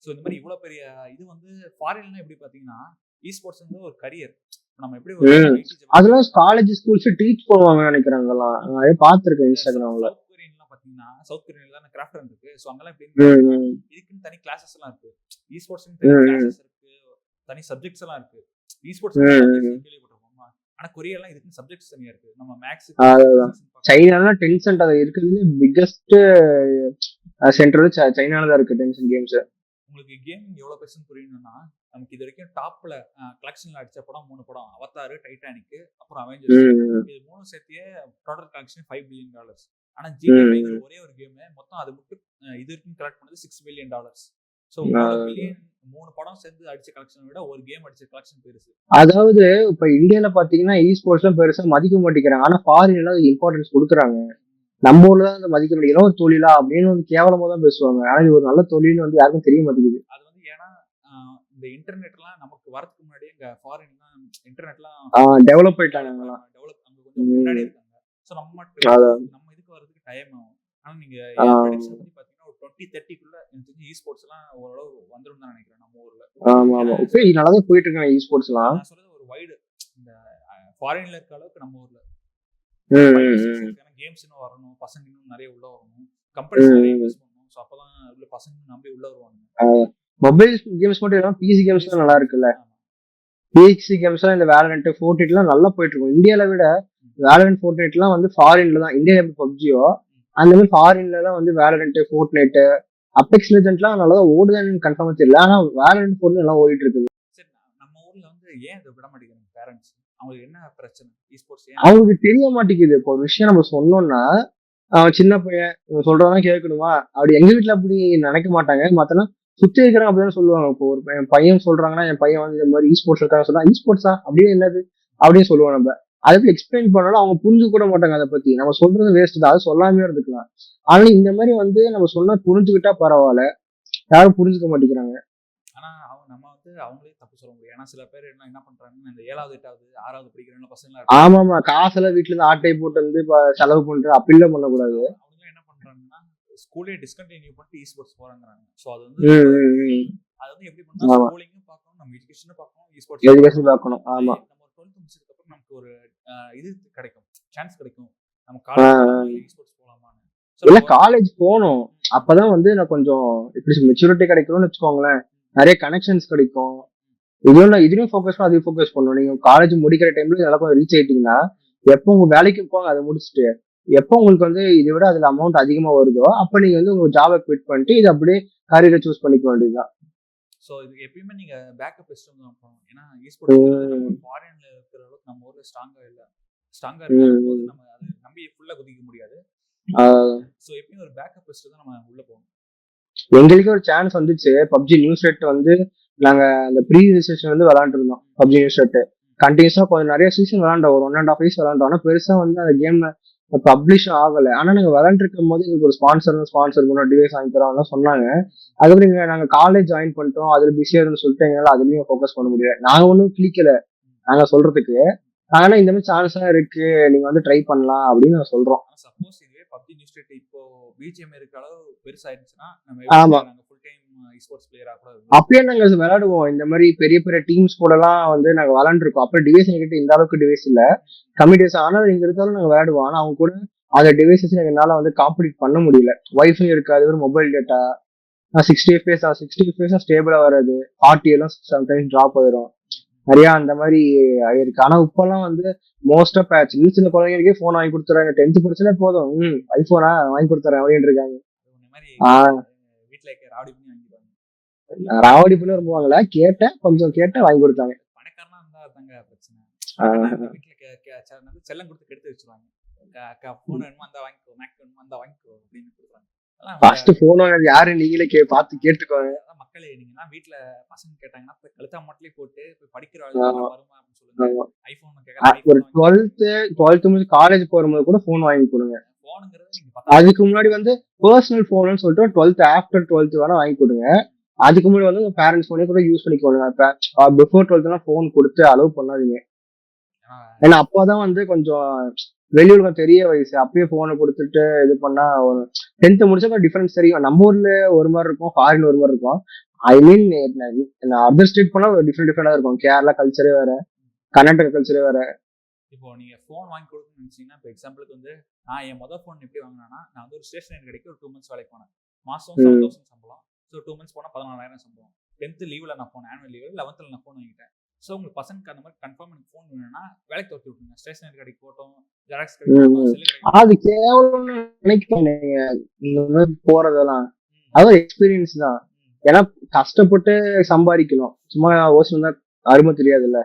ஸோ இந்த மாதிரி இவ்வளோ பெரிய இது வந்து ஃபாரின்லாம் எப்படி பார்த்தீங்கன்னா ஸ்போர்ட்ஸ் வந்து ஒரு கரியர். நம்ம எப்படி அதெல்லாம் காலேஜ் ஸ்கூல்ஸ் டீச் பண்ணுவாங்க நினைக்கிறாங்கலாம். நான் பார்த்துருக்கேன் இன்ஸ்டாகிராம்ல. சவுத் கொரியன்லாம் பார்த்தீங்கன்னா சவுத் கொரியன்ல தான் கிராஃப்ட் இருக்கு. ஸோ அங்கெல்லாம் எப்படி இதுக்குன்னு தனி கிளாஸஸ் எல்லாம் இருக்கு. ஸ்போர்ட்ஸ்க்கு தனி கிளாஸஸ் இருக்கு, தனி சப்ஜெக்ட்ஸ் எல்லாம் இருக்கு. ஸ்போர்ட்ஸ் கேள்விப்பட்டிருக்கோமா? ஆனா கொரியாலாம் இதுக்கு சப்ஜெக்ட்ஸ் தனியா இருக்கு. நம்ம மேக்ஸ், சைனால டென்சென்ட் அது இருக்கிறதுல பிக்கஸ்ட் சென்டர் சைனால தான் இருக்கு டென்சென்ட் கேம்ஸ். உங்களுக்கு கேமிங் எவ்வளவு பெருசுன்னு புரியணும்னா, நமக்கு இது வரைக்கும் டாப்ல கலெக்ஷன்ல அடிச்ச படம் 3 படம், அவதார், டைட்டானிக், அப்புறம் அவெஞ்சர்ஸ். இது 3 சேர்த்தியே டோட்டல் கலெக்ஷன் $5 billion. ஆனா GTA ஒரே ஒரு கேம் மொத்தம் அது மட்டும் இது வரைக்கும் கலெக்ட் பண்ணது $6 billion. ஸோ 3 படம் சேர்ந்து அடிச்ச கலெக்ஷனை விட ஒரு கேம் அடிச்ச கலெக்ஷன் பெருசு. அதாவது இப்ப இந்தியால பாத்தீங்கன்னா ஸ்போர்ட்ஸ்லாம் பெருசா மதிக்க மாட்டேங்கிறாங்க. ஆனா ஃபாரின்ல அது இம்பார்ட்டன்ஸ் கொடுக்குறாங்க. நம்ம ஊர்ல தான் மதிக்க முடியல, ஒரு தொழிலா அப்படின்னு வந்து கேவலமா தான் பேசுவாங்க. ஆனா இது ஒரு நல்ல தொழில் வந்து யாருக்கும் தெரிய மாட்டேங்குது. அது வந்து ஏன்னா இந்த இன்டர்நெட்லாம் நமக்கு வரதுக்கு முன்னாடியே இங்க ஃபாரின்லாம் இன்டர்நெட்லாம் டெவலப் ஆயிட்டாங்க. டெவலப் அங்க கொஞ்சம் முன்னாடி இருக்காங்க. ஸோ நம்ம இதுக்கு வரதுக்கு டைம் ஆகும். ஆனா நீங்க ப்ரெடிக்ஷன் பத்தி பாத்தீங்கன்னா ஒரு 2030க்குள்ள எனக்கு தெரிஞ்சு ஸ்போர்ட்ஸ் எல்லாம் ஓரளவு வந்துரும் தான் நினைக்கிறேன் நம்ம ஊர்ல. ஆமா ஆமா, இப்போ நல்லாதான் போயிட்டு இருக்காங்க ஸ்போர்ட்ஸ் எல்லாம். நான் சொல்றது ஒரு வைடு இந்த ஃபாரின்ல இருக்க அளவுக்கு நம்ம ஊர்ல கேம்ஸ் இன்னும் வரணும், பசங்க இன்னும் நிறைய உள்ள வரணும், கம்பெனிஸ் நிறைய இன்வெஸ்ட் பண்ணணும். ஸோ அப்பதான் உள்ள பசங்க நம்பி உள்ள வருவாங்க. மொபைல் கேம்ஸ் மட்டும் இல்லாம பிசி கேம்ஸ் தான் நல்லா இருக்குல்ல. பிசி கேம்ஸ் இந்த வேலரண்ட், ஃபோர்ட்நைட்லாம் நல்லா போயிட்டு இருக்கும். இந்தியால விட வேலரண்ட், ஃபோர்ட்நைட்லாம் வந்து ஃபாரின்ல தான். இந்தியா எப்படி பப்ஜியோ அந்த மாதிரி ஃபாரின்ல தான் வந்து வேலரண்ட், ஃபோர்ட்நைட், அபெக்ஸ் லெஜெண்ட்லாம் நல்லா தான் ஓடுதுன்னு கன்ஃபார்மா தெரியல. ஆனா வேலரண்ட், ஃபோர்ட்நைட் நல்லா ஓடிட்டு இருக்குது. சரி, நம்ம ஊர்ல வந்து ஏன் இதை விட மாட்டேங்கிறாங்க பேரண்ட்ஸ்? அவங்களுக்கு என்ன பிரச்சனை? ஸ்போர்ட்ஸ் அவங்களுக்கு தெரிய மாட்டேங்குது. இப்போ ஒரு விஷயம் நம்ம சொன்னோம்னா சின்ன பையன் சொல்றதான் கேட்கணுமா அப்படி. எங்க வீட்டுல அப்படி நினைக்க மாட்டாங்க. மத்தனா சுத்தி இருக்கிறாங்க அப்படின்னு சொல்லுவாங்க. இப்போ ஒரு பையன் சொல்றாங்கன்னா, என் பையன் வந்து இந்த மாதிரி ஸ்போர்ட்ஸ் இருக்காங்க சொன்னா ஸ்போர்ட்ஸா அப்படியே என்னது அப்படின்னு சொல்லுவோம். நம்ம அதை போய் எக்ஸ்பிளைன் பண்ணாலும் அவங்க புரிஞ்சு கூட மாட்டாங்க. அதை பத்தி நம்ம சொல்றது வேஸ்ட் தான், அது சொல்லாமே இருந்துக்கலாம். ஆனா இந்த மாதிரி வந்து நம்ம சொன்னா புரிஞ்சுக்கிட்டா பரவாயில்ல, யாரும் புரிஞ்சுக்க மாட்டேங்கிறாங்க. ஆனா நம்ம வந்து அவங்களே தப்பு சொல்ல முடியும். ஏன்னா சில பேர் என்ன பண்றாங்கன்னா, இந்த 7வது 8வது 6வது படிக்கிற பசங்க ஆமா ஆமா, காசெல்லாம் வீட்டுல இருந்து ஆட்டை போட்டு வந்து செலவு பண்ற அப்படிலாம் பண்ணக்கூடாது. அவங்க என்ன பண்றாங்கன்னா, ஸ்கூலே டிஸ்கண்டினியூ பண்ணிட்டு ஸ்போர்ட்ஸ் போறாங்கறாங்க. சோ அது வந்து எப்படி பண்ணா ஸ்கூலிங்கும் பார்க்கணும், நம்ம எஜுகேஷனும் பார்க்கணும், எஜுகேஷன் பார்க்கணும். ஆமா, நம்ம 12th முடிச்சதுக்கு அப்புறம் நமக்கு ஒரு இது கிடைக்கும், சான்ஸ் கிடைக்கும். நம்ம காலேஜ் ஸ்போர்ட்ஸ் போலாமான்னு. இல்ல காலேஜ் போகணும். அப்பதான் வந்து நான் கொஞ்சம் இப்படி மெச்சூரிட்டி கிடைக்கணும்னு வச்சுக்கோங்களேன். நிறைய கனெக்ஷன்ஸ் கிடைக்கும். இதுலயும் ஃபோக்கஸ் பண்ணணும், அதையும் ஃபோக்கஸ் பண்ணணும். நீங்க காலேஜ் முடிக்கிற டைம்ல நல்லா கொஞ்சம் ரீச் ஆயிட்டீங்கன்னா, எப்போ உங்க வேலைக்கு போங்க அதை முடிச்சுட்டு, எப்போ உங்களுக்கு வந்து இதை விட அதுல அமௌண்ட் அதிகமா வருதோ அப்ப நீங்க வந்து உங்க ஜாபை குவிட் பண்ணிட்டு இதை அப்படியே கரியரை சூஸ் பண்ணிக்க வேண்டியதுதான். ஸோ இது எப்பயுமே நீங்க பேக்கப் சிஸ்டம் தான் பண்ணணும். ஏன்னா ஈஸ்போர்ட்ஸ் ஃபாரின்ல இருக்கிற அளவுக்கு நம்ம ஊர்ல ஸ்ட்ராங்கா இருக்கும்போது நம்ம அதை நம்பி ஃபுல்லா குதிக்க முடியாது. ஸோ எப்பயும் ஒரு பேக்கப் சிஸ்டம் தான் நம்ம உள்ள போகணும். எங்களுக்கு ஒரு சான்ஸ் வந்துச்சு. பப்ஜி நியூஸ் செட் வந்து நாங்க அந்த ப்ரீ ரிஜிஸ்ட்ரேஷன் வந்து விளையாண்டு இருந்தோம். பப்ஜி நியூஸ் செட் கண்டினியூஸா கொஞ்சம் நிறைய சீசன் விளையாண்டோம். ஒரு 1.5 years விளையாண்டோம். ஆனா பெருசா வந்து அந்த கேம்ல பப்ளிஷ் ஆகல. ஆனா நாங்க விளையாண்டு இருக்கும் போது எங்களுக்கு ஒரு ஸ்பான்சர் டிவைஸ் வாங்கி தரோம் சொன்னாங்க. அதுக்கப்புறம் நாங்க காலேஜ் ஜாயின் பண்ணிட்டோம். அதுல பிஸியா இருந்து சொல்லிட்டு எங்களால அதுலயும் ஃபோக்கஸ் பண்ண முடியாது. நாங்க ஒன்றும் கிளிக்கல நாங்க சொல்றதுக்கு. ஆனா இந்த மாதிரி சான்ஸா இருக்கு, நீங்க வந்து ட்ரை பண்ணலாம் அப்படின்னு நான் சொல்றோம். சப்போஸ் இதுவே பப்ஜி நியூஸ் ஸ்டேட் இப்போ பிஜிஎம் இருக்க அளவு பெருசாயிருச்சுன்னா ஆமா ஃபுல் டைம் ஸ்போர்ட்ஸ் பிளேயரா கூட அப்பயே நாங்க விளையாடுவோம். இந்த மாதிரி பெரிய பெரிய டீம்ஸ் கூட எல்லாம் வந்து நாங்க விளையாண்டுருக்கோம். அப்புறம் டிவைஸ் எங்கிட்ட இந்த அளவுக்கு டிவைஸ் இல்ல, கம்மி டிவைஸ். ஆனா இங்க இருந்தாலும் நாங்க விளையாடுவோம். ஆனா அவங்க கூட அந்த டிவைசஸ் என்னால வந்து காம்படிட் பண்ண முடியல. வைஃபை இருக்காது, ஒரு மொபைல் டேட்டா 60 FPS ஸ்டேபிளா வராது, 40 எல்லாம் சம்டைம்ஸ் டிராப் ஆயிரும். நிறைய அந்த மாதிரி இருக்கு. ஆனா இப்பெல்லாம் வந்து மோஸ்ட் ஆஃப் சின்ன சின்ன குழந்தைங்களுக்கே போன் வாங்கி கொடுத்துறாங்க. 10th படிச்சுனா போதும், ஐபோனா வாங்கி கொடுத்துறேன் அப்படின்னு இருக்காங்க. இந்த மாதிரி ஆஹ் வீட்டுல ராவடி பண்ணி வாங்கிடுவாங்க. ராவடி பண்ணி வருவாங்களா, கேட்டேன் கொஞ்சம் கேட்டேன் வாங்கி கொடுத்தாங்க. பணக்காரனா இருந்தா தாங்க பிரச்சனை. ஆஹ் வீட்டுல செல்லம் கொடுத்து கெடுத்து வச்சிருவாங்க. போன் வேணுமா அந்த வாங்கிக்கோ, மேக் வேணுமா அந்த வாங்கிக்கோ அப்படின்னு கொடுக்குறாங்க. ஃபர்ஸ்ட் போன் வாங்குறது யாரு நீங்களே பார்த்து கேட்டுக்கோங்க. மக்களே, நீங்கன்னா வீட்டுல பசங்க கேட்டாங்கன்னா போய் கழுத்தா மொட்டலே போட்டு போய் படிக்கிற வருமா அப்படின்னு சொல்லுங்க. ஐபோன் ஒரு 12th முடிச்சு காலேஜ் போகும்போது கூட போன் வாங்கி கொடுங்க. போனுங்கிறது நீங்க அதுக்கு முன்னாடி வந்து பர்சனல் போன் சொல்லிட்டு 12th ஆஃப்டர் 12th வேணா வாங்கி கொடுங்க. அதுக்கு முன்னாடி வந்து உங்க பேரண்ட்ஸ் போனே கூட யூஸ் பண்ணிக்கோங்க. பிஃபோர் 12th எல்லாம் போன் கொடுத்து அலோவ் பண்ணாதீங்க. ஏன்னா அப்பதான் வந்து கொஞ்சம் வெளியூருங்க தெரிய வயசு, அப்பயே போனை கொடுத்துட்டு இது பண்ணா 10th முடிச்சா டிஃபரன்ஸ் தெரியும். நம்ம ஊர்ல ஒரு மாதிரி இருக்கும், ஃபாரின் ஒரு மாதிரி இருக்கும். ஐ மீன் அதர் ஸ்டேட் போனா டிஃப்ரெண்டா இருக்கும். கேரளா கல்ச்சரே வேற, கர்நாடகா கல்ச்சரே வேற. இப்போ நீங்க போன் வாங்கி கொடுக்கணும்னு நினைச்சீங்கன்னா, இப்போ எக்ஸாம்பிளுக்கு வந்து நான் என் மொதல் போன் எப்படி வாங்கினா, நான் வந்து ஒரு ஸ்டேஷனரி கடைக்கு ஒரு 2 months வேலைக்கு போனேன். மாசம் 7,000 சம்பளம். ஸோ 2 months போனா 14,000 சம்பளம். 10th லீவ்ல நான் போனேன், ஆனுவல் லீவ்ல 11th நான் போன் வாங்கிட்டேன். ஸோ உங்களுக்கு பசங்களுக்கு அந்த மாதிரி கன்ஃபார்ம் எனக்கு போன் வேணும்னா வேலைக்கு தோற்றி விட்டுருங்க. ஸ்டேஷனரி கடைக்கு போட்டோம், ஜெராக்ஸ் கடைக்கு போட்டோம், செல்லு கடைக்கு. அது கேவலம்னு நினைக்கிறேன் இந்த மாதிரி போறதெல்லாம். அது எக்ஸ்பீரியன்ஸ் தான். ஏன்னா கஷ்டப்பட்டு சம்பாதிக்கணும், சும்மா ஓசனம் தான் அருமை தெரியாதுல்ல.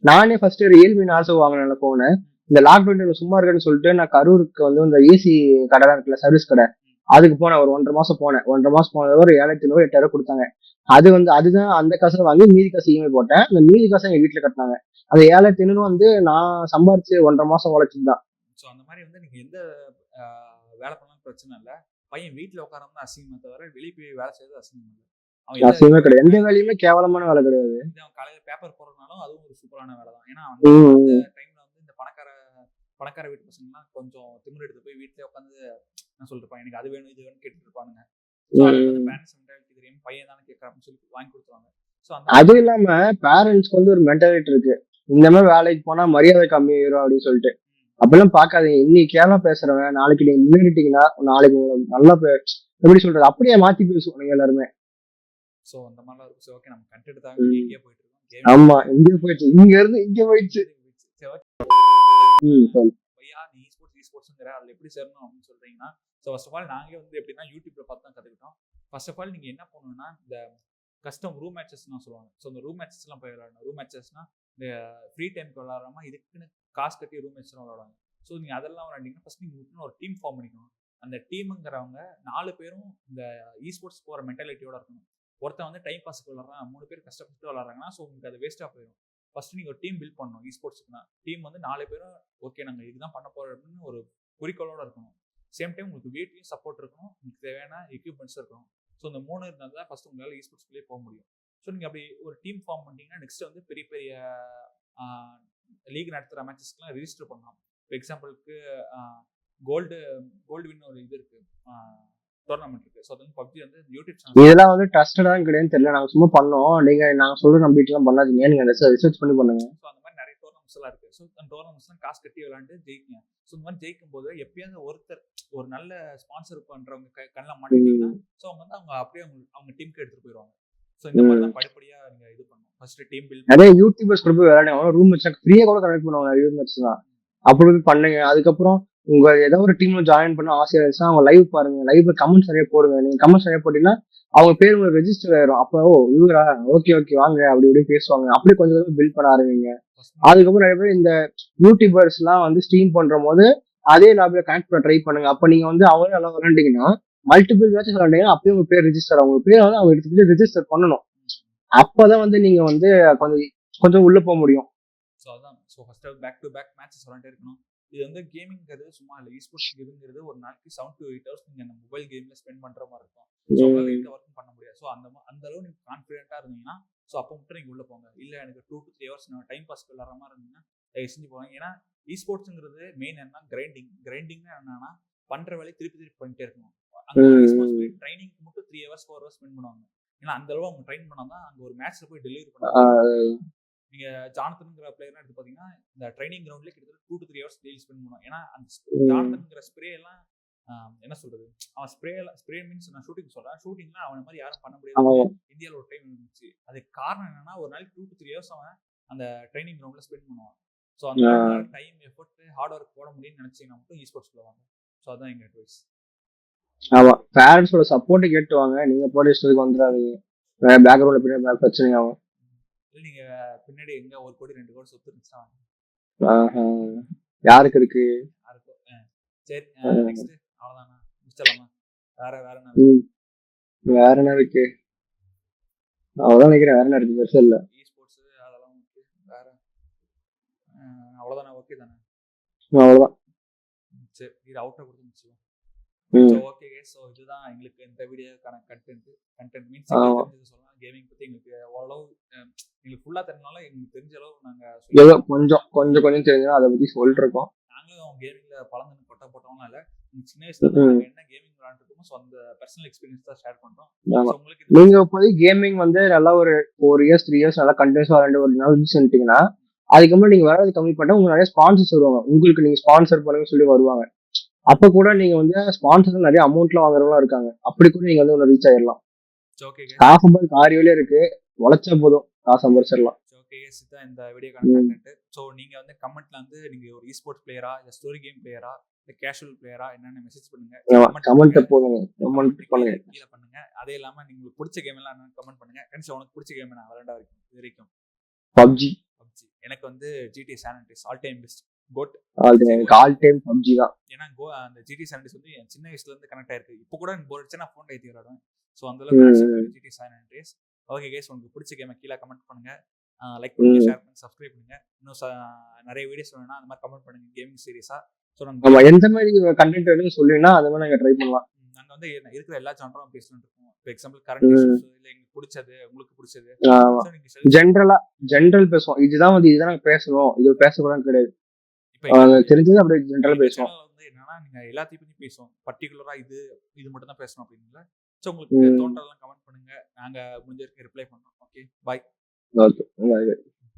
நானே ஃபர்ஸ்ட் ரியல்மி நாசோ வாங்கின போனேன். இந்த லாக்டவுன் சும்மா இருக்குன்னு சொல்லிட்டு நான் கரூருக்கு வந்து இந்த ஏசி கடை இருக்குல்ல, சர்வீஸ் கடை, அதுக்கு போனேன். ஒரு 1.5 மாசம் போனேன். 1.5 மாசம் போனது ஒரு 7,500 8,000 கொடுத்தாங்க. அது வந்து அதுதான் அந்த காசை வாங்கி மீதி காசு இஎம்ஐ போட்டேன். அந்த மீதி காசை எங்க வீட்டுல கட்டினாங்க. அந்த 7,500 வந்து நான் சம்பாரிச்சு 1.5 மாசம் உழைச்சதுதான். ஸோ அந்த மாதிரி வந்து நீங்க எந்த வேலை பண்ணாலும் பிரச்சனை இல்லை. பையன் வீட்டுல உட்காரணும் அசிங்கமே தவிர வெளியே போய் வேலை செய்யறது அசிங்கம் இல்லை. அசிங்கமே கிடையாது, எந்த வேலையுமே கேவலமான வேலை கிடையாது. அவன் காலையில பேப்பர் போடுறதுனாலும் அதுவும் ஒரு சூப்பரான வேலை தான். ஏன்னா அந்த டைம்ல வந்து இந்த பணக்கார வீட்டு பசங்கலாம் கொஞ்சம் திமிர் எடுத்து போய் வீட்டுல உட்காந்து நான் சொல்லிருப்பான், எனக்கு அது வேணும் இது வேணும் கேட்டுட்டு இருப்பானுங்க. பேரண்ட்ஸ் மென்டாலிட்டி தெரியும், பையன் தானே கேட்கறான்னு சொல்லி வாங்கி கொடுத்துருவாங்க. அதுவும் இல்லாம பேரண்ட்ஸ்க்கு வந்து ஒரு மென்டாலிட்டி இருக்கு, இந்த மாதிரி வேலைக்கு போனா மரியாதை கம்மியாயிரும் அப்படின்னு சொல்லிட்டு. அப்படிலாம் பாக்காதீங்க. இன்னைக்கு கேவலம் பேசுறவன் நாளைக்கு நீங்க முன்னேறிட்டீங்கன்னா நாளைக்கு நல்லா எப்படி சொல்றது அப்படியே மாத்தி பேசுவாங்க எல்லாருமே. சோ அந்த மாதிரிலாம் இருக்கும். சோ ஓகே, நம்ம கண்டென்ட் தான் இங்கே போயிட்டு இருக்கோம். ஆமா, இங்கே போயிடுச்சு, இங்க இருந்து இங்க போயிடுச்சு. பையா நீ ஸ்போர்ட்ஸ்ங்கிற அதுல எப்படி சேரணும் அப்படின்னு சொல்றீங்கன்னா, ஸோ ஃபர்ஸ்ட் ஆஃப் ஆல் நாங்களே வந்து எப்படின்னா யூடியூப்ல பார்த்து தான் கற்றுக்கிட்டோம். ஃபர்ஸ்ட் ஆஃப் ஆல் நீங்கள் என்ன பண்ணணும்னா, இந்த கஸ்டம் ரூம் மேட்சஸ்லாம் சொல்லுவாங்க. ஸோ இந்த ரூம் மேட்சஸ்லாம் போய் விளையாடணும். ரூம் மேட்சஸ்னா இந்த ஃப்ரீ டைமுக்கு விளாடாம இதுக்குன்னு காசு கட்டி ரூம் மேட்ச்லாம் விளாடுவாங்க. ஸோ நீங்கள் அதெல்லாம் விளாண்டிங்கன்னா ஃபர்ஸ்ட் நீங்கள் ஒரு டீம் ஃபார்ம் பண்ணிக்கணும். அந்த டீமுங்கிறவங்க 4 பேரும் இந்த ஸ்போர்ட்ஸ் போகிற மென்டாலிட்டியோட இருக்கணும். ஒருத்தன் வந்து டைம் பாஸுக்கு விளாட்றான், 3 பேர் கஷ்டப்பட்டு விளாட்றாங்கன்னா ஸோ உங்களுக்கு அது வேஸ்ட்டாக போயிடும். ஃபர்ஸ்ட் நீங்கள் ஒரு டீம் பில்ட் பண்ணணும். ஸ்போர்ட்ஸ்க்குனா டீம் வந்து 4 பேரும் ஓகே நாங்கள் இதுதான் பண்ண போகிறோம் அப்படின்னு ஒரு குறிக்கோளோட இருக்கணும். சேம் டைம் உங்களுக்கு வீட்லையும் சப்போர்ட் இருக்கணும், உங்களுக்கு தேவையான எக்யூப்மெண்ட்ஸ் இருக்கணும். ஸோ இந்த 3 இருந்தால் தான் ஃபர்ஸ்ட் உங்களால் ஸ்போர்ட்ஸ்க்குள்ளேயே போக முடியும். ஸோ நீங்கள் அப்படி ஒரு டீம் ஃபார்ம் பண்ணிட்டீங்கன்னா நெக்ஸ்ட் வந்து பெரிய பெரிய லீக் நடத்துகிற மேட்சஸ்க்குலாம் ரிஜிஸ்டர் பண்ணலாம். இப்போ எக்ஸாம்பிளுக்கு கோல்டு வின் ஒரு இது இருக்கு, டோர்னமெண்ட் இருக்கு. ஸோ அது வந்து பப்ஜி வந்து யூடியூப் சேனல். இதெல்லாம் வந்து ட்ரஸ்டடான்னு கிடையாது தெரியல, நாங்கள் சும்மா பண்ணோம். நாங்கள் சொல்ற நம்பிட்டுலாம் பண்ணாதீங்க, நீங்கள் ரிசர்ச் பண்ணி பண்ணுங்க. ஸோ அந்த மாதிரி நிறைய டோர்னமெண்ட்ஸ் எல்லாம் இருக்கு. ஸோ அந்த டோர்னமெண்ட்ஸ்லாம் காசு கட்டி விளையாண்டு ஜெயிக்கணும். ஸோ இந்த மாதிரி ஜெயிக்கும் போது எப்பயாவது ஒருத்தர் ஒரு நல்ல ஸ்பான்சர் பண்றவங்க கண்ணில் மாட்டிட்டீங்கன்னா ஸோ அவங்க வந்து அப்படியே அவங்க டீமுக்கு எடுத்துட்டு போயிடுவாங்க. ஸோ இந்த மாதிரி தான் படிப்படியா நீங்க இது பண்ணணும். First team build. நிறைய யூடியூபர்ஸ் கூட போய் விளையாடுங்க, ரூம் மேட்ச் ஃப்ரீயா கூட கனெக்ட் பண்ணுவாங்க. ரூம் மேட்ச் தான் அப்படி பண்ணுங்க. அதுக்கப்புறம் உங்க ஏதோ ஒரு டீம்ல ஜாயின் பண்ண ஆசையா இருந்துச்சுன்னா அவங்க லைவ் பாருங்க, லைவ்ல கமெண்ட்ஸ் நிறைய போடுங்க. நீங்க கமெண்ட்ஸ் நிறைய போட்டீங்கன்னா அவங்க பேர் உங்களுக்கு ரெஜிஸ்டர் ஆயிரும். அப்போ இவரா ஓகே வாங்க அப்படி இப்படி பேசுவாங்க. அப்படி கொஞ்சம் கொஞ்சம் பில்ட் பண்ண ஆரம்பிங்க. அதுக்கப்புறம் நிறைய பேர் இந்த யூடியூபர்ஸ் எல்லாம் வந்து ஸ்ட்ரீம் பண்ற போது அதே லாபில கனெக்ட் பண்ண ட்ரை பண்ணுங்க. அப்ப நீங்க வந்து அவங்க நல்லா விளையாண்டீங்கன்னா மல்டிபிள் மேட்சஸ் விளையாண்டீங்கன்னா அப்பயும் உங்க பேர் ரெஜிஸ்டர், அவங்க பேர் வந்து அவங்க எடுத்துக்கிட்டு ரெஜிஸ்டர் பண்ணணும். அப்பதான் வந்து நீங்க வந்து கொஞ்சம் உள்ள போக முடியும். ஸோ அதான் first back to back matches விளையாண்டே இருக்கணும். இது வந்து கேமிங்கிறது சும்மா இல்லை. ஸ்போர்ட்ஸ் கேமிங்கிறது ஒரு நாளைக்கு 7 to 8 hours நீங்க அந்த மொபைல் கேம்ல ஸ்பெண்ட் பண்ற மாதிரி இருக்கும். ஸோ உங்களால எந்த ஒர்க்கும் பண்ண முடியாது. ஸோ அந்த அளவு நீங்க கான்ஃபிடென்ட்டா இருந்தீங்கன்னா ஸோ அப்போ மட்டும் நீங்க உள்ள போங்க. இல்லை எனக்கு 2 to 3 hours நான் டைம் பாஸ் விளாட்ற மாதிரி இருந்தீங்கன்னா தயவு செஞ்சு போவாங்க. ஏன்னா ஸ்போர்ட்ஸுங்கிறது மெயின் என்ன கிரைண்டிங்னா என்னன்னா பண்ற வேலையை திருப்பி பண்ணிட்டே இருக்கணும். அங்கே ட்ரைனிங்க்கு மட்டும் 3 hours 4 hours ஸ்பெண்ட் பண்ணுவாங்க. ஏன்னா அந்த அளவு அவங்க ட்ரைன் பண்ணாதான் அங்க ஒரு மேட்ச்ல போய் டெலிவரி பண்ணுவாங்க. நீங்க ஜானத்தன்ங்கிற பிளேயர்லாம் எடுத்து பாத்தீங்கன்னா இந்த ட்ரைனிங் கிரவுண்ட்ல கிட்டத்தட்ட 2 to 3 hours டெய்லி ஸ்பெண்ட் பண்ணுவான். ஏன்னா அந்த ஜானத்தன்ங்கிற ஸ்ப்ரே எல்லாம் என்ன சொல்றது, அவன் ஸ்ப்ரே மீன்ஸ் நான் ஷூட்டிங் சொல்றேன். ஷூட்டிங்ல அவன மாதிரி யாரும் பண்ண முடியாது. இந்தியாவில் ஒரு டைம் இருந்துச்சு. அதுக்கு காரணம் என்னன்னா ஒரு நாளைக்கு 2 to 3 hours அவன் அந்த ட்ரைனிங் கிரவுண்ட்ல ஸ்பெண்ட் பண்ணுவான். ஸோ அந்த டைம் எஃபோர்ட் ஹார்ட் ஒர்க் போட முடியும்னு நினைச்சீங்கன்னா மட்டும் ஸ்போர்ட்ஸ்ல வாங்க. ஸோ அதான் எங்க அட்வைஸ். ஆமா, பேரண்ட்ஸோட சப்போர்ட் கேட்டுவாங்க. நீங்க போட இஷ்டத்துக்கு வந்துடாதீங்க. பேக்ரவுண்ட்ல பின்னாடி பிரச்சனை ஆகும். இல்லை நீங்க பின்னாடி எங்க 1 கோடி 2 கோடி சொத்து இருந்துச்சா யாருக்கு இருக்கு? யாருக்கும். சரி நெக்ஸ்ட் அவ்வளோதானா, முடிச்சிடலாமா? வேற என்ன வேற என்ன இருக்கு? அவ்வளவுதான் நினைக்கிறேன். வேற என்ன இருக்கு? பெருசா இல்ல. ஸ்போர்ட்ஸ் அதெல்லாம் ஓகே. வேற அவ்வளோதானே? ஓகே தானே? அவ்வளவுதான். சரி, இது அவுட்டர் கொடுத்து முடிச்சுவோம். ஓகே ஸோ இதுதான் எங்களுக்கு இந்த வீடியோக்கான கண்டென்ட் மீன்ஸ் தெரிஞ்சது சொல்லலாம். கேமிங் பத்தி எங்களுக்கு ஓரளவு எங்களுக்கு ஃபுல்லா தெரிஞ்சனால எங்களுக்கு தெரிஞ்ச அளவு நாங்க கொஞ்சம் தெரிஞ்சா அதை பத்தி சொல்லிட்டு இருக்கோம். நாங்களும் கேமிங்ல பழந்து கொட்டை போட்டோம்னா இல்ல, சின்ன வயசுல நாங்க என்ன கேமிங் விளையாண்டுருக்கோமோ ஸோ அந்த பர்சனல் எக்ஸ்பீரியன்ஸ் தான் ஷேர் பண்றோம். உங்களுக்கு நீங்க இப்போதைக்கு கேமிங் வந்து நல்லா ஒரு 4 years 3 years நல்லா கண்டினியூஸா விளையாண்டு ஒரு நாள் சொல்லிட்டீங்கன்னா அதுக்கப்புறம் நீங்க வராது கம்மி பண்ணா உங்களுக்கு நிறைய ஸ்பான்சர்ஸ் வருவாங்க. உங்களுக்கு நீங்க ஸ்பான்சர் பண்ணுங்க சொல்லி வருவாங்க. அப்ப கூட நீங்க வந்து ஸ்பான்சர் நிறைய அமௌண்ட்ல வாங்குறவங்களா இருக்காங்க. அப்படி கூட நீங்க வந்து ரீச் ஆயிடலாம். காசு காரியவிலே இருக்கு, உழைச்சா போதும் காசு சம்பாதிச்சிடலாம். இந்த வீடியோக்கான கண்டென்ட். ஸோ நீங்க வந்து கமெண்ட்ல வந்து நீங்க ஒரு esports பிளேயரா இல்ல ஸ்டோரி கேம் பிளேயரா இல்ல கேஷுவல் பிளேயரா என்னன்னு மெசேஜ் பண்ணுங்க. கமெண்ட் போடுங்க, கமெண்ட் பண்ணுங்க. கீழ பண்ணுங்க. அதே இல்லாம உங்களுக்கு பிடிச்ச கேம் எல்லாம் என்னன்னு கமெண்ட் பண்ணுங்க. ஃப்ரெண்ட்ஸ் உனக்கு பிடிச்ச கேம் என்ன விளையாண்டா வரைக்கும்? PUBG. எனக்கு வந்து GTA San Andreas all time best code. All time PUBG தான். ஏன்னா அந்த GTA San Andreas வந்து என் சின்ன வயசுல இருந்து கனெக்ட் ஆயிருக்கு. இப்போ கூட எனக்கு போர் அடிச்சா நான் ஃபோன் ஏத்தி விளையாடுவேன். ஸோ அந்த அளவுக்கு GTA San Andreas. Okay guys, உங்களுக்கு பிடிச்ச கேமை கீழே கமெண்ட் பண்ணுங்க, லைக் பண்ணுங்க, ஷேர் பண்ணுங்க, சப்ஸ்கிரைப் பண்ணுங்க. இன்னும் நிறைய வீடியோஸ் வேணும்னா அந்த மாதிரி கமெண்ட் பண்ணுங்க கேமிங் சீரிஸா. ஸோ நம்ம எந்த மாதிரி கண்டென்ட் வேணும்னு சொல்லினா அந்த மாதிரி நாங்க ட்ரை பண்ணலாம். நாங்க வந்து இருக்கிற எல்லா ஜானரும் பேசலாம்னு இருக்கோம். ஃபார் எக்ஸாம்பிள் கரண்ட் இஷ்யூஸ் இல்ல எங்களுக்கு பிடிச்சது, உங்களுக்கு பிடிச்சது, ஜெனரல் பேசுவோம். இதுதான் நாங்க பேசணும், இது பேசக்கூடாது கிடையாது. தெரிஞ்சது அப்படியே ஜெனரலா பேசுவோம். வந்து என்னன்னா நீங்க எல்லாத்தையும் பத்தி பேசுவோம். பர்டிகுலரா இது மட்டும் தான் பேசணும் அப்படிங்கல. ஸோ உங்களுக்கு தோன்றதெல்லாம் கமெண்ட் பண்ணுங்க, நாங்க முடிஞ்ச வரைக்கும் ரிப்ளை பண்றோம். Okay, bye. Okay, by.